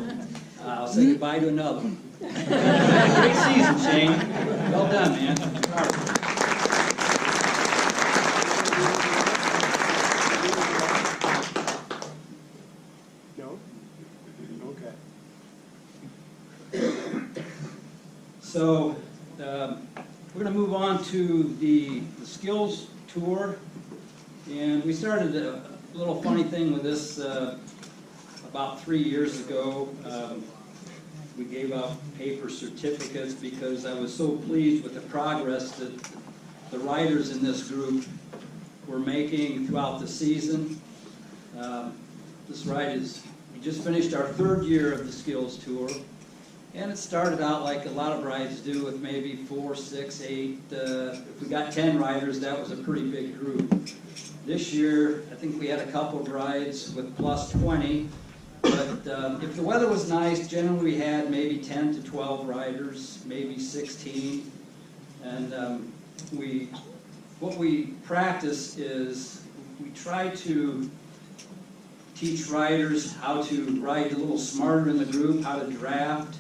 Speaker 6: I'll say goodbye to another one. Great season, Shane. Well done, man.
Speaker 1: No? Okay.
Speaker 6: So we're going to move on to the skills tour. And we started a little funny thing with this about 3 years ago. We gave out paper certificates because I was so pleased with the progress that the riders in this group were making throughout the season. This ride we just finished our 3rd year of the skills tour. And it started out like a lot of rides do with maybe 4, 6, 8. If we got 10 riders, that was a pretty big group. This year, I think we had a couple of rides with plus 20. But if the weather was nice, generally we had maybe 10 to 12 riders, maybe 16. And what we practice is we try to teach riders how to ride a little smarter in the group, how to draft,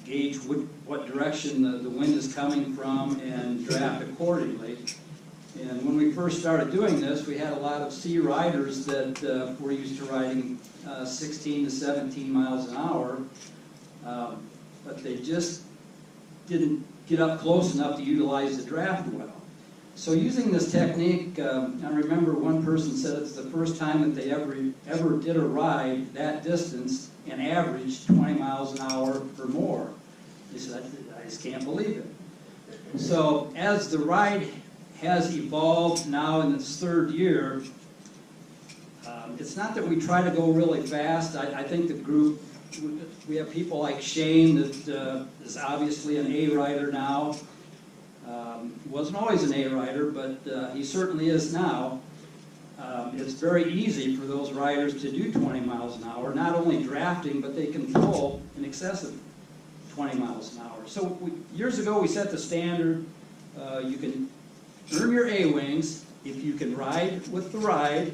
Speaker 6: gauge what direction the wind is coming from, and draft accordingly. And when we first started doing this, we had a lot of C riders that were used to riding 16 to 17 miles an hour, but they just didn't get up close enough to utilize the draft well. So using this technique, I remember one person said it's the first time that they ever did a ride that distance and averaged 20 miles an hour or more. They said, I just can't believe it. So as the ride has evolved now in its 3rd year, it's not that we try to go really fast. I think the group, we have people like Shane that is obviously an A rider now. He wasn't always an A rider, but he certainly is now. It's very easy for those riders to do 20 miles an hour, not only drafting, but they can pull in excess of 20 miles an hour. So years ago we set the standard. You can earn your A-wings if you can ride with the ride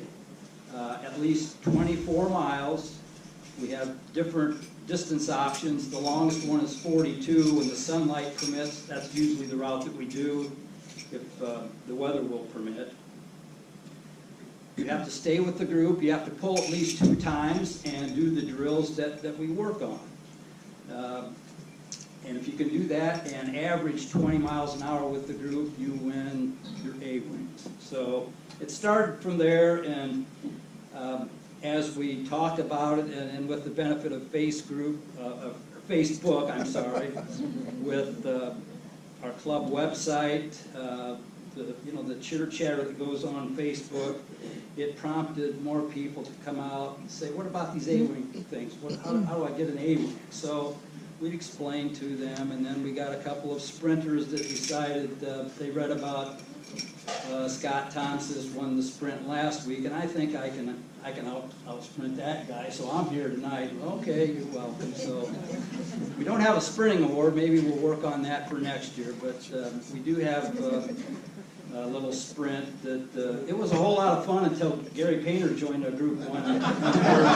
Speaker 6: at least 24 miles. We have different distance options. The longest one is 42. When the sunlight permits, that's usually the route that we do if the weather will permit. You have to stay with the group. You have to pull at least 2 times and do the drills that we work on. And if you can do that and average 20 miles an hour with the group, you win your A-wings. So it started from there, and as we talked about it, and with the benefit of Facebook, with our club website, the chitter chatter that goes on Facebook, it prompted more people to come out and say, what about these A-wing things? How do I get an A-wing? So we'd explain to them, and then we got a couple of sprinters that decided they read about Scott Thompson won the sprint last week, and I think I can out sprint that guy, so I'm here tonight. Okay, you're welcome. So we don't have a sprinting award. Maybe we'll work on that for next year, but we do have a little sprint that it was a whole lot of fun until Gary Painter joined our group one Thursday.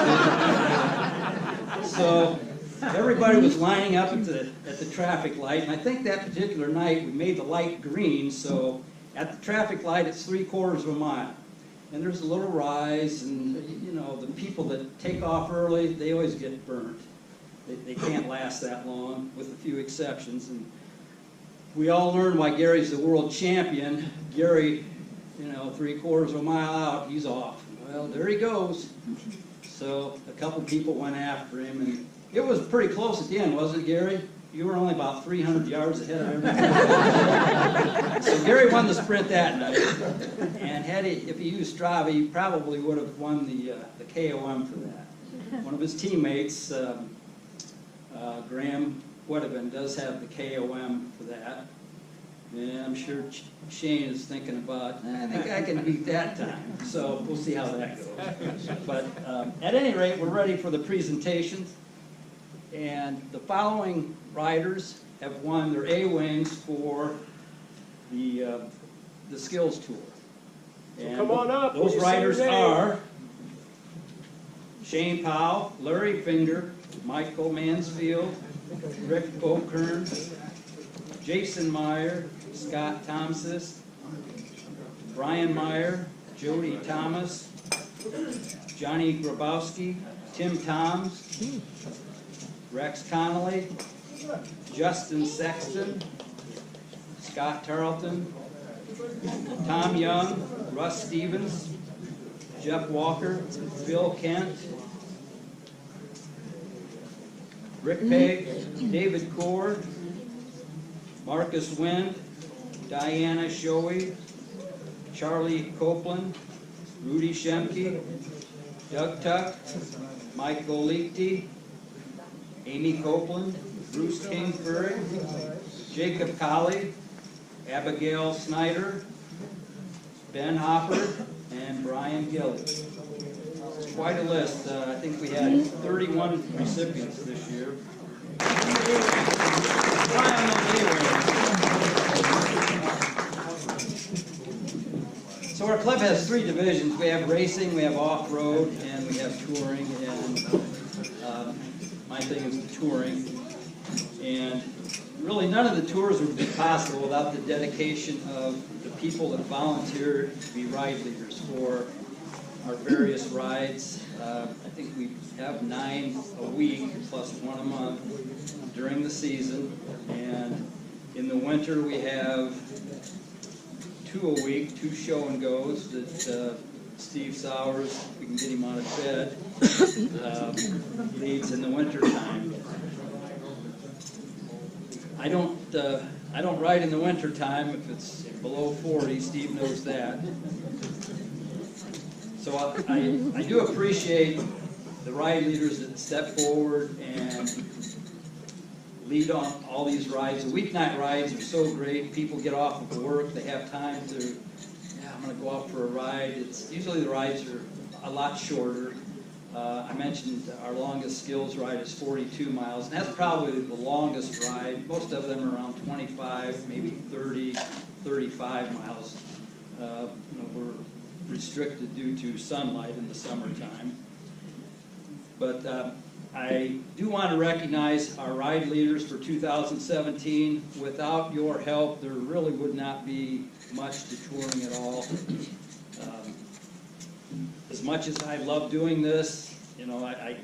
Speaker 6: So everybody was lining up at the traffic light, and I think that particular night we made the light green, so at the traffic light it's 3/4 of a mile. And there's a little rise, and the people that take off early, they always get burnt. They can't last that long, with a few exceptions. And we all learn why Gary's the world champion. Gary, 3/4 of a mile out, he's off. Well, there he goes. So a couple people went after him, and it was pretty close at the end, wasn't it, Gary? You were only about 300 yards ahead of everybody. So Gary won the sprint that night. And if he used Strava, he probably would have won the KOM for that. One of his teammates, Graham Wedderman, does have the KOM for that. And I'm sure Shane is thinking about, I think I can beat that time. So we'll see how that goes. But at any rate, we're ready for the presentations. And the following riders have won their A-wings for the skills tour. And
Speaker 1: come on up when
Speaker 6: those
Speaker 1: you say your
Speaker 6: riders
Speaker 1: name.
Speaker 6: are Shane Powell, Larry Finger, Michael Mansfield, Rick O'Kern, Jason Meyer, Scott Thompson, Brian Meyer, Jody Thomas, Johnny Grabowski, Tim Toms, Rex Connolly, Justin Sexton, Scott Tarleton, Tom Young, Russ Stevens, Jeff Walker, Bill Kent, Rick Pegg, David Cord, Marcus Wind, Diana Shoei, Charlie Copeland, Rudy Shemke, Doug Tuck, Mike Golikti, Amy Copeland, Bruce Kingsbury, Jacob Colley, Abigail Snyder, Ben Hopper, and Brian Gilly. It's quite a list. I think we had 31 recipients this year. So our club has 3 divisions. We have racing, we have off-road, and we have touring. And my thing is the touring. And really none of the tours would be possible without the dedication of the people that volunteer to be ride leaders for our various rides. I think we have 9 a week plus 1 a month during the season. And in the winter we have 2 a week, 2 show and goes that Steve Sowers, if we can get him out of bed, leads in the winter time. I don't ride in the winter time if it's below 40. Steve knows that. So I do appreciate the ride leaders that step forward and lead on all these rides. The weeknight rides are so great. People get off of work, they have time to, yeah, I'm going to go out for a ride. Usually the rides are a lot shorter. I mentioned our longest skills ride is 42 miles, and that's probably the longest ride. Most of them are around 25, maybe 30, 35 miles. We're restricted due to sunlight in the summertime. But I do want to recognize our ride leaders for 2017. Without your help, there really would not be much to touring at all. As much as I love doing this, I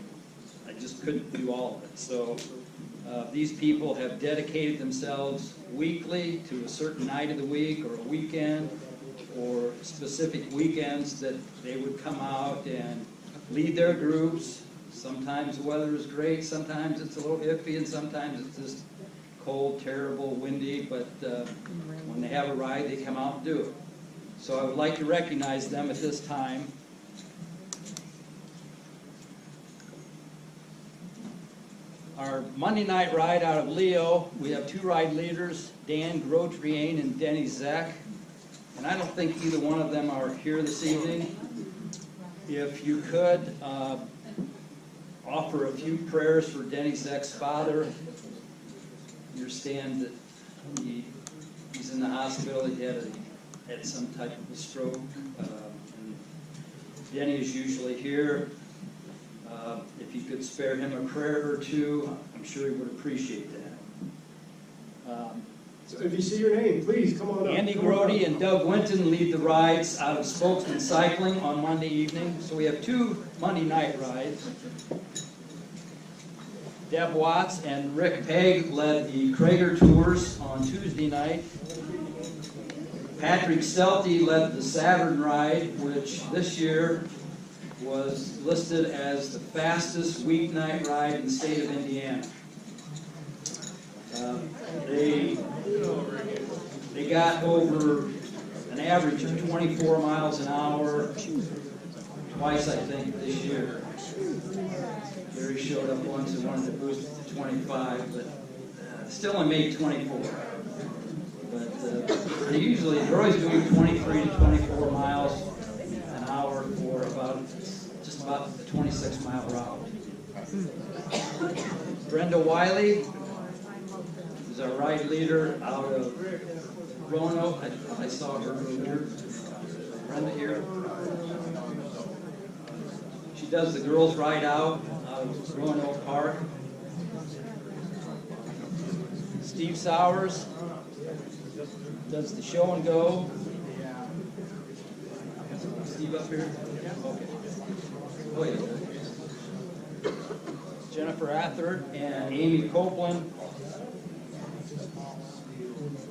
Speaker 6: just couldn't do all of it. So these people have dedicated themselves weekly to a certain night of the week or a weekend or specific weekends that they would come out and lead their groups. Sometimes the weather is great, sometimes it's a little iffy, and sometimes it's just cold, terrible, windy, but when they have a ride, they come out and do it. So I would like to recognize them at this time. Our Monday night ride out of Leo, we have 2 ride leaders, Dan Grotriane and Denny Zek. And I don't think either one of them are here this evening. If you could offer a few prayers for Denny Zek's father. Understand that he's in the hospital. He had some type of a stroke. And Denny is usually here. If you could spare him a prayer or 2, I'm sure he would appreciate that.
Speaker 1: So if you see your name, please come on up.
Speaker 6: Andy Grody and Doug Winton lead the rides out of Spokesman Cycling on Monday evening. So we have 2 Monday night rides. Deb Watts and Rick Pegg led the Krager Tours on Tuesday night. Patrick Stelty led the Saturn ride, which this year was listed as the fastest weeknight ride in the state of Indiana. They got over an average of 24 miles an hour twice, I think, this year. Gary showed up once and wanted to boost it to 25, but still only made 24. but they're always doing 23 to 24 miles an hour for just about a 26-mile route. Brenda Wiley is our ride leader out of Roanoke. I saw her earlier. Brenda here. She does the girls' ride out of Roanoke Park. Steve Sowers does the show and go. Steve up here? Okay. Wait. Jennifer Athert and Amy Copeland.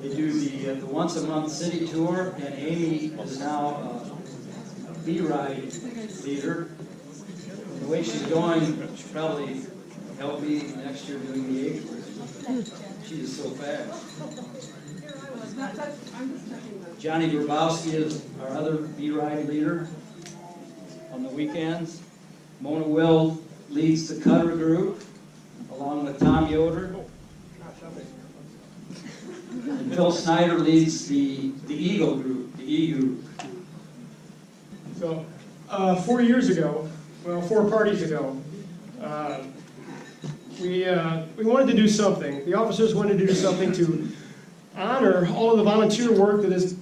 Speaker 6: They do the once a month city tour, and Amy is now a B-ride leader. And the way she's going, she'll probably help me next year doing the age group. She is so fast. Johnny Grabowski is our other B-ride leader on the weekends. Mona Will leads the Cutter group, along with Tom Yoder. And Phil Snyder leads the Eagle group, the E group.
Speaker 1: So, 4 years ago, well, 4 parties ago, we wanted to do something. The officers wanted to do something to honor all of the volunteer work that is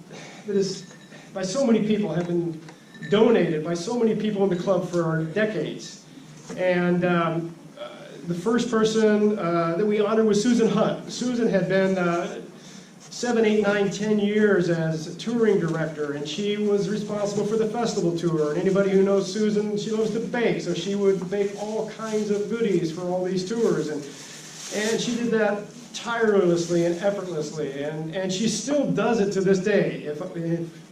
Speaker 1: by so many people, have been donated by so many people in the club for decades. And the first person that we honored was Susan Hunt. Susan had been 7, 8, 9, 10 years as a touring director, and she was responsible for the festival tour. And anybody who knows Susan, she loves to bake, so she would bake all kinds of goodies for all these tours. And she did that tirelessly and effortlessly, and she still does it to this day.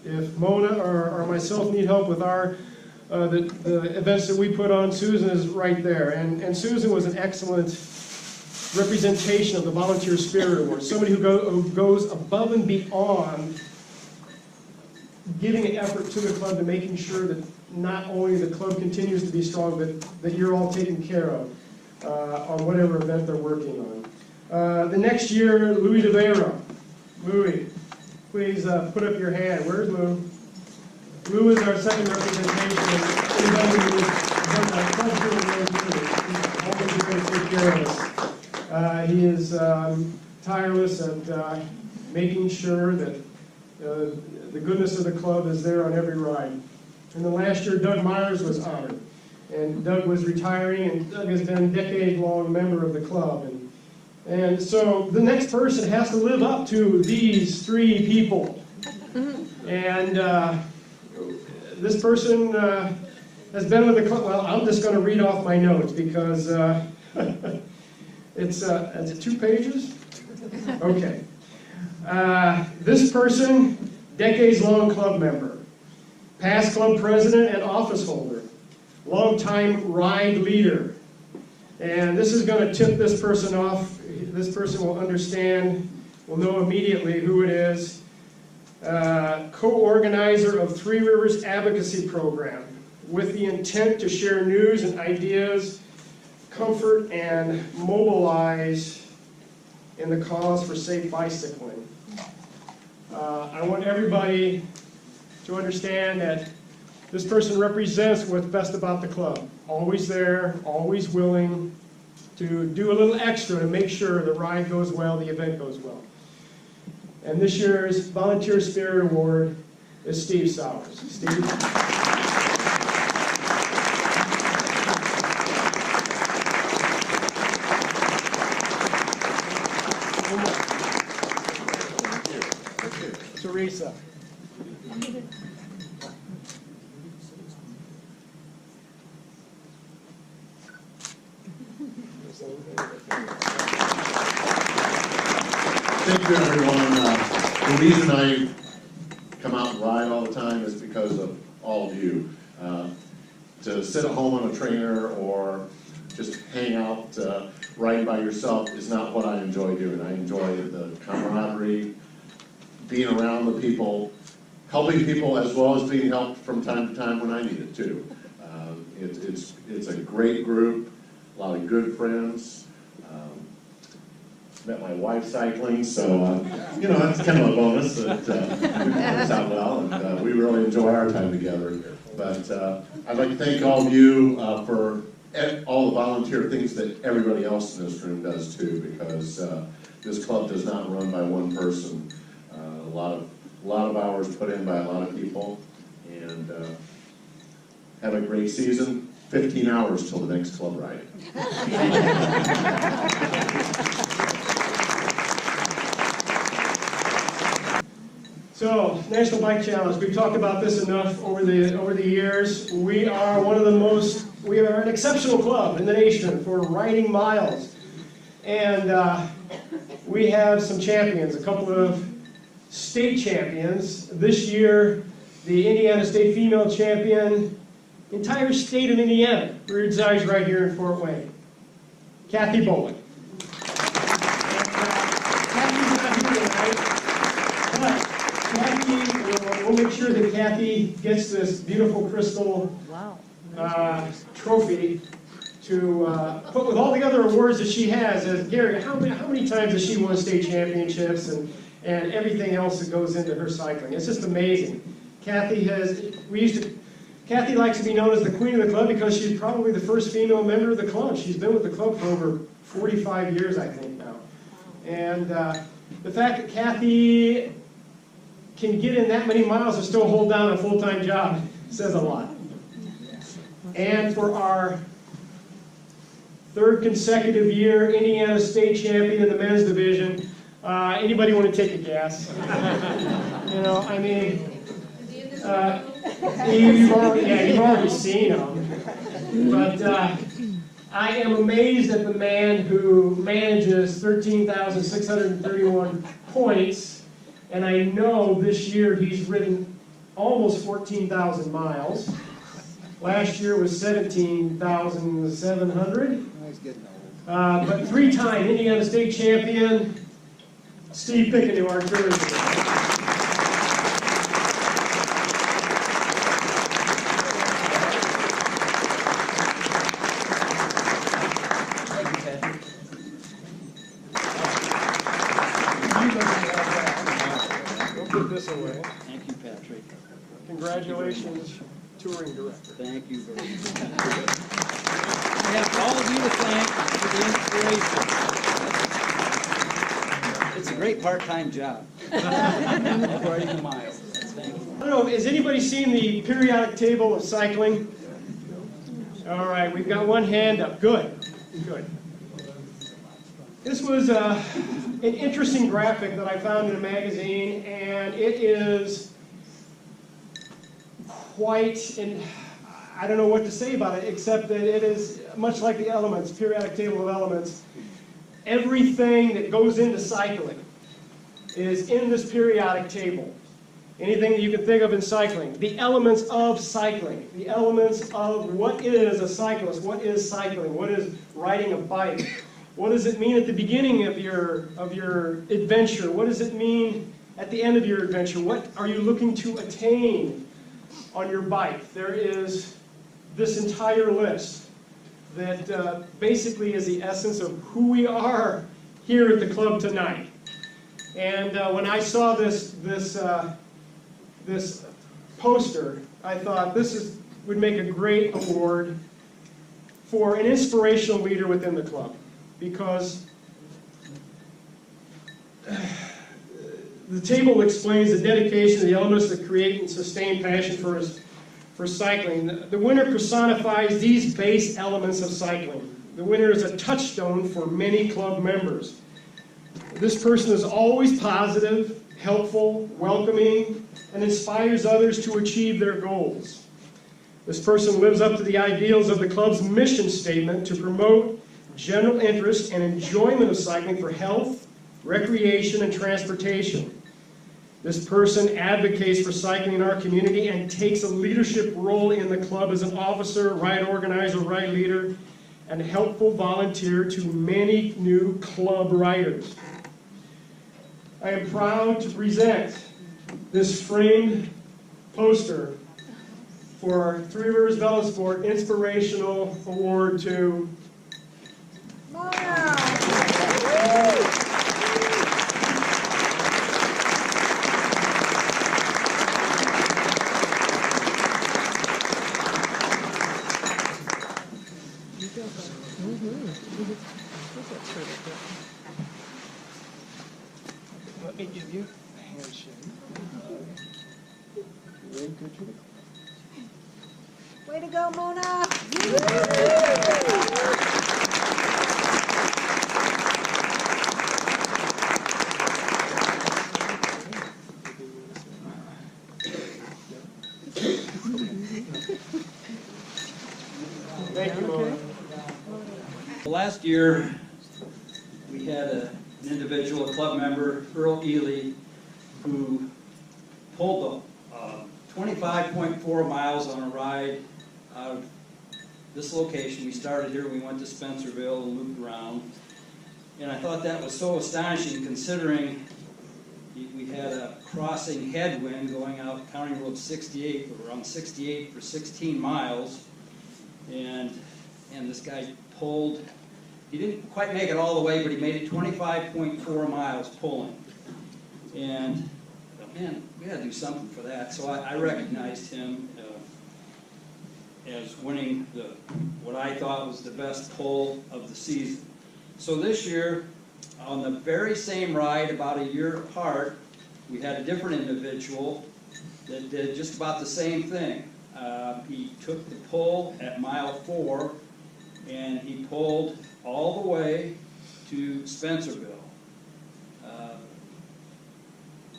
Speaker 1: If Mona or myself need help with the events that we put on, Susan is right there. And Susan was an excellent representation of the Volunteer Spirit Award, somebody who goes above and beyond giving an effort to the club and making sure that not only the club continues to be strong, but that you're all taken care of on whatever event they're working on. The next year, Louis de Vera. Louis, please put up your hand. Where's Lou? Lou is our second representation. He is tireless at making sure that the goodness of the club is there on every ride. And then last year, Doug Myers was honored. And Doug was retiring, and Doug has been a decade-long member of the club. And so the next person has to live up to these 3 people. And this person has been with the club. Well, I'm just going to read off my notes because is it 2 pages? Okay. This person, decades-long club member, past club president and office holder, longtime ride leader. And this is going to tip this person off. This person will understand, will know immediately who it is. Co-organizer of Three Rivers Advocacy Program with the intent to share news and ideas, comfort, and mobilize in the cause for safe bicycling. I want everybody to understand that this person represents what's best about the club. Always there, always willing to do a little extra to make sure the ride goes well, the event goes well. And this year's Volunteer Spirit Award is Steve Sowers. Steve? Teresa.
Speaker 9: Thank you, everyone. The reason I come out and ride all the time is because of all of you. To sit at home on a trainer or just hang out riding by yourself is not what I enjoy doing. I enjoy the camaraderie, being around the people, helping people as well as being helped from time to time when I need it too. It's a great group, a lot of good friends. met my wife cycling, so, you know, that's kind of a bonus that it works out well, and we really enjoy our time together. But I'd like to thank all of you for all the volunteer things that everybody else in this room does too, because this club does not run by one person. A lot of hours put in by a lot of people, and have a great season. 15 hours till the next club ride.
Speaker 1: So, National Bike Challenge, we've talked about this enough over the years. We are an exceptional club in the nation for riding miles. And we have some champions, a couple of state champions. This year, the Indiana State Female Champion, entire state of Indiana, resides right here in Fort Wayne. Kathy Bowen. Kathy's not here tonight, but Kathy, we'll make sure that Kathy gets this beautiful crystal trophy to put with all the other awards that she has. As Gary, how many times has she won state championships and everything else that goes into her cycling? It's just amazing. Kathy likes to be known as the queen of the club because she's probably the first female member of the club. She's been with the club for over 45 years, I think, now. And the fact that Kathy can get in that many miles and still hold down a full-time job says a lot. And for our third consecutive year Indiana State Champion in the men's division, anybody want to take a guess? You know, I mean, you've already seen them. But I am amazed at the man who manages 13,631 points, and I know this year he's ridden almost 14,000 miles. Last year was 17,700. But three-time Indiana State Champion, Steve Pickett, our jury. Put this away.
Speaker 6: Thank you, Patrick.
Speaker 1: Congratulations, touring director.
Speaker 6: Thank you very much. I have all of you to thank for the inspiration. It's a great part-time job. Riding the miles. Thank you.
Speaker 1: I don't know, has anybody seen the periodic table of cycling? All right, we've got one hand up. Good, good. This was an interesting graphic that I found in a magazine, and it is quite, and I don't know what to say about it, except that it is much like the elements, periodic table of elements. Everything that goes into cycling is in this periodic table. Anything that you can think of in cycling. The elements of cycling. The elements of what is a cyclist. What is cycling? What is riding a bike? What does it mean at the beginning of your adventure? What does it mean at the end of your adventure? What are you looking to attain on your bike? There is this entire list that basically is the essence of who we are here at the club tonight. And when I saw this poster, I thought this would make a great award for an inspirational leader within the club. Because the table explains the dedication of the elements that create and sustain passion for cycling. The winner personifies these base elements of cycling. The winner is a touchstone for many club members. This person is always positive, helpful, welcoming, and inspires others to achieve their goals. This person lives up to the ideals of the club's mission statement to promote general interest and enjoyment of cycling for health, recreation, and transportation. This person advocates for cycling in our community and takes a leadership role in the club as an officer, ride organizer, ride leader, and helpful volunteer to many new club riders. I am proud to present this framed poster for Three Rivers Velo Sport Inspirational Award to
Speaker 2: Way to go, Mona!
Speaker 1: Thank you, Mona.
Speaker 6: Last year, we had an individual, a club member, Earl Ely, who pulled 25.4 miles on a ride out of this location. We started here, we went to Spencerville and looped around. And I thought that was so astonishing considering we had a crossing headwind going out County Road 68, we were on 68 for 16 miles. And this guy pulled, he didn't quite make it all the way, but he made it 25.4 miles pulling. And I thought, man, we got to do something for that. So I recognized him as winning what I thought was the best pull of the season. So this year, on the very same ride, about a year apart, we had a different individual that did just about the same thing. He took the pull at mile 4, and he pulled all the way to Spencerville. I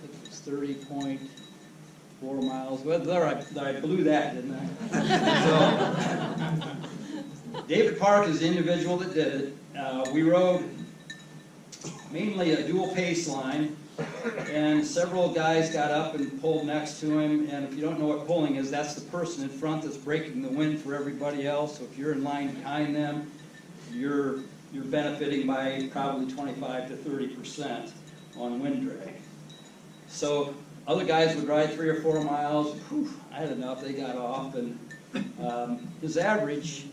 Speaker 6: think it was 30.4 miles. Well, there I blew that, didn't I? So, David Park is the individual that did it. We rode mainly a dual pace line, and several guys got up and pulled next to him. And if you don't know what pulling is, that's the person in front that's breaking the wind for everybody else. So if you're in line behind them, you're benefiting by probably 25 to 30% on wind drag. So other guys would ride 3 or 4 miles. Whew, I had enough. They got off, and his average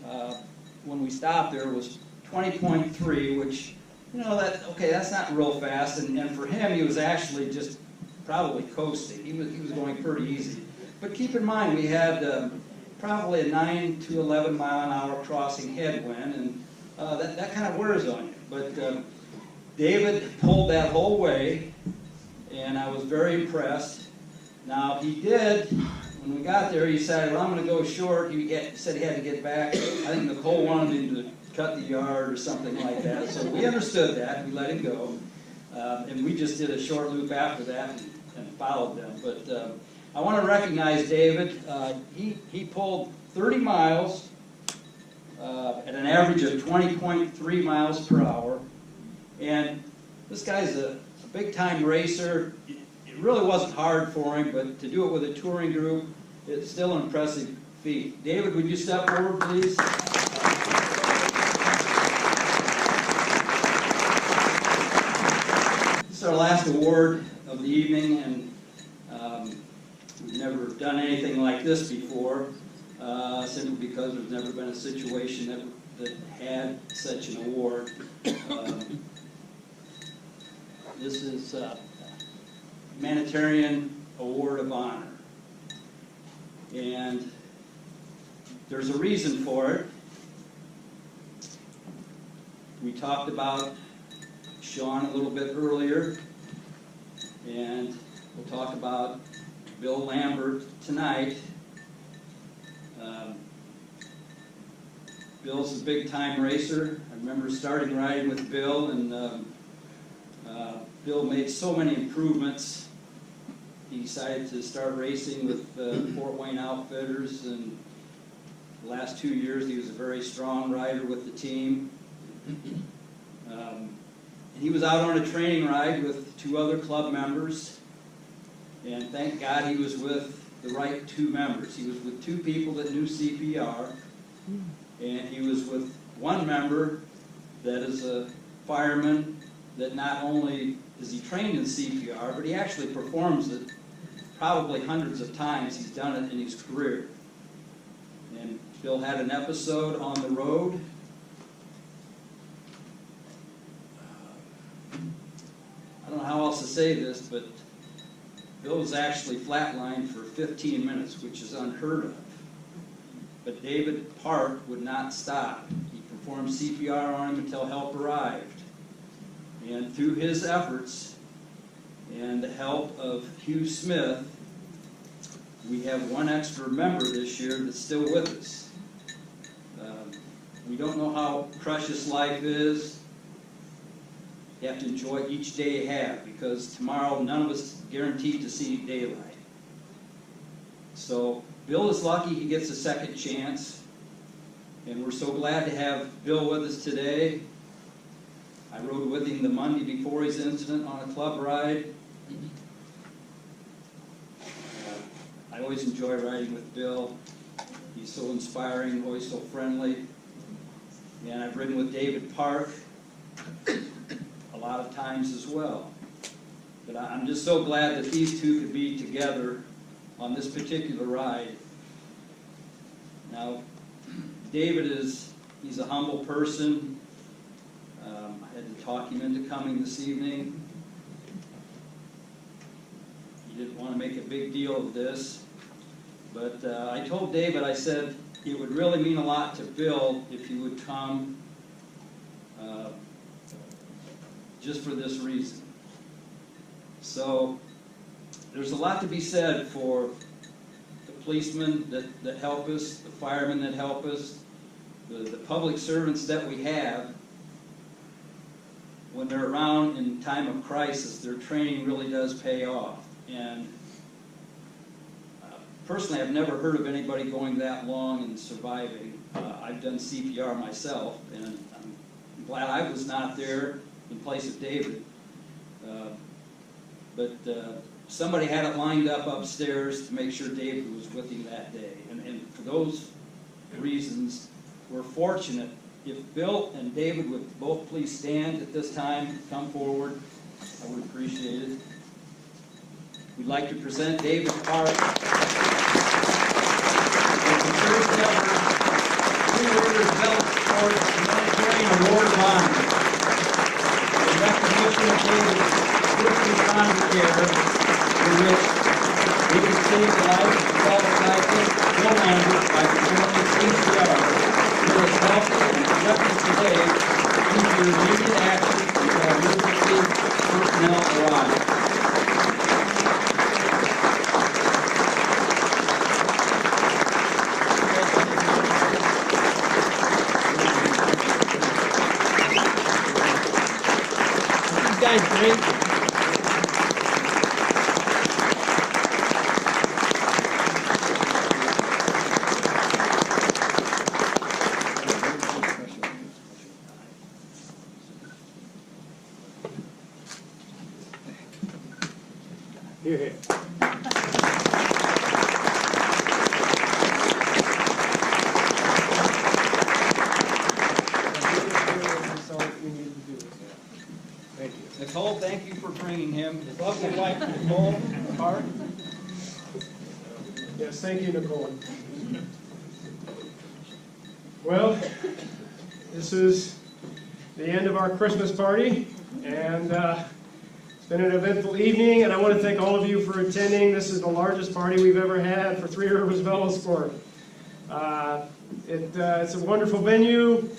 Speaker 6: when we stopped there was 20.3, which, you know, that's not real fast. And for him, he was actually just probably coasting. He was going pretty easy. But keep in mind, we had probably a 9 to 11 mile an hour crossing headwind, and that kind of wears on you. But David pulled that whole way, and I was very impressed. Now, he did, when we got there, he said, well, I'm going to go short. He said he had to get back. I think Nicole wanted him to cut the yard or something like that. So we understood that. We let him go. And we just did a short loop after that and followed them. But I want to recognize David. He pulled 30 miles at an average of 20.3 miles per hour. And this guy's a big-time racer. It really wasn't hard for him, but to do it with a touring group, it's still an impressive feat. David, would you step forward, please? This is our last award of the evening, and we've never done anything like this before, simply because there's never been a situation that had such an award. This is a Humanitarian Award of Honor, and there's a reason for it. We talked about Sean a little bit earlier, and we'll talk about Bill Lambert tonight. Bill's a big-time racer. I remember starting riding with Bill, and Bill made so many improvements. He decided to start racing with Fort Wayne Outfitters, and the last 2 years he was a very strong rider with the team. And he was out on a training ride with 2 other club members, and thank God he was with the right 2 members. He was with 2 people that knew CPR, and he was with 1 member that is a fireman that not only is he trained in CPR, but he actually performs it probably hundreds of times. He's done it in his career. And Bill had an episode on the road. I don't know how else to say this, but Bill was actually flatlined for 15 minutes, which is unheard of. But David Park would not stop. He performed CPR on him until help arrived. And through his efforts and the help of Hugh Smith, we have one extra member this year that's still with us. We don't know how precious life is. You have to enjoy each day you have, because tomorrow none of us guaranteed to see daylight. So Bill is lucky he gets a second chance, and we're so glad to have Bill with us today. I rode with him the Monday before his incident on a club ride. I always enjoy riding with Bill. He's so inspiring, always so friendly. And I've ridden with David Park a lot of times as well. But I'm just so glad that these two could be together on this particular ride. Now, David he's a humble person. I had to talk him into coming this evening. He didn't want to make a big deal of this. But I told David, I said, it would really mean a lot to Bill if he would come just for this reason. So there's a lot to be said for the policemen that help us, the firemen that help us, the public servants that we have. When they're around in time of crisis, their training really does pay off. And personally, I've never heard of anybody going that long and surviving. I've done CPR myself, and I'm glad I was not there in place of David. But somebody had it lined up upstairs to make sure David was with him that day. And for those reasons, we're fortunate. If Bill and David would both please stand at this time, come forward, I would appreciate it. We'd like to present David Park as the first ever Sweetwater Velo Sports Humanitarian Award of Honor. In recognition of David's first responder care, in which he could save the life of a qualified Bill member by performing CPR. Bill is healthy and accepted today due to immediate action until emergency personnel arrive.
Speaker 1: Great. Here, here.
Speaker 6: Nicole, thank you for bringing him. His lovely wife, Nicole Park.
Speaker 1: Yes, thank you, Nicole. Well, this is the end of our Christmas party, and it's been an eventful evening, and I want to thank all of you for attending. This is the largest party we've ever had for Three Rivers Velo Sport. It's a wonderful venue.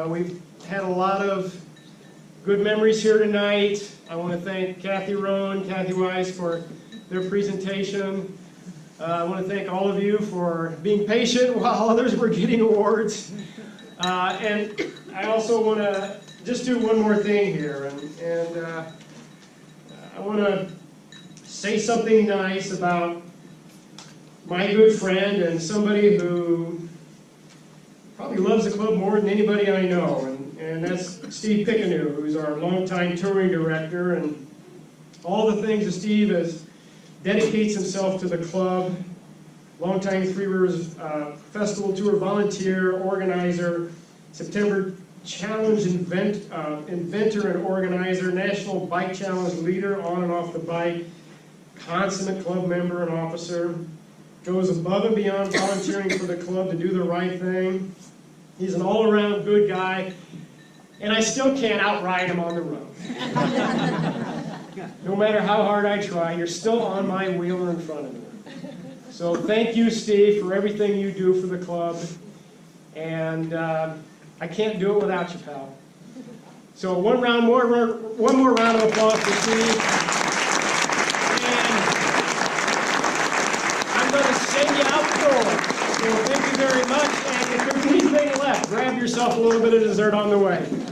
Speaker 1: We've had a lot of good memories here tonight. I want to thank Kathy Roan, Kathy Weiss for their presentation. I want to thank all of you for being patient while others were getting awards. And I also want to just do one more thing here. And I want to say something nice about my good friend and somebody who probably loves the club more than anybody I know. And that's Steve Picanew, who's our longtime touring director, and all the things that Steve dedicates himself to the club. Longtime Three Rivers Festival Tour volunteer, organizer, September Challenge inventor and organizer, National Bike Challenge leader on and off the bike, consummate club member and officer, goes above and beyond volunteering for the club to do the right thing. He's an all-around good guy. And I still can't outride him on the road. No matter how hard I try, you're still on my wheel or in front of me. So thank you, Steve, for everything you do for the club. And I can't do it without you, pal. So one more round of applause for Steve. And yourself a little bit of dessert on the way.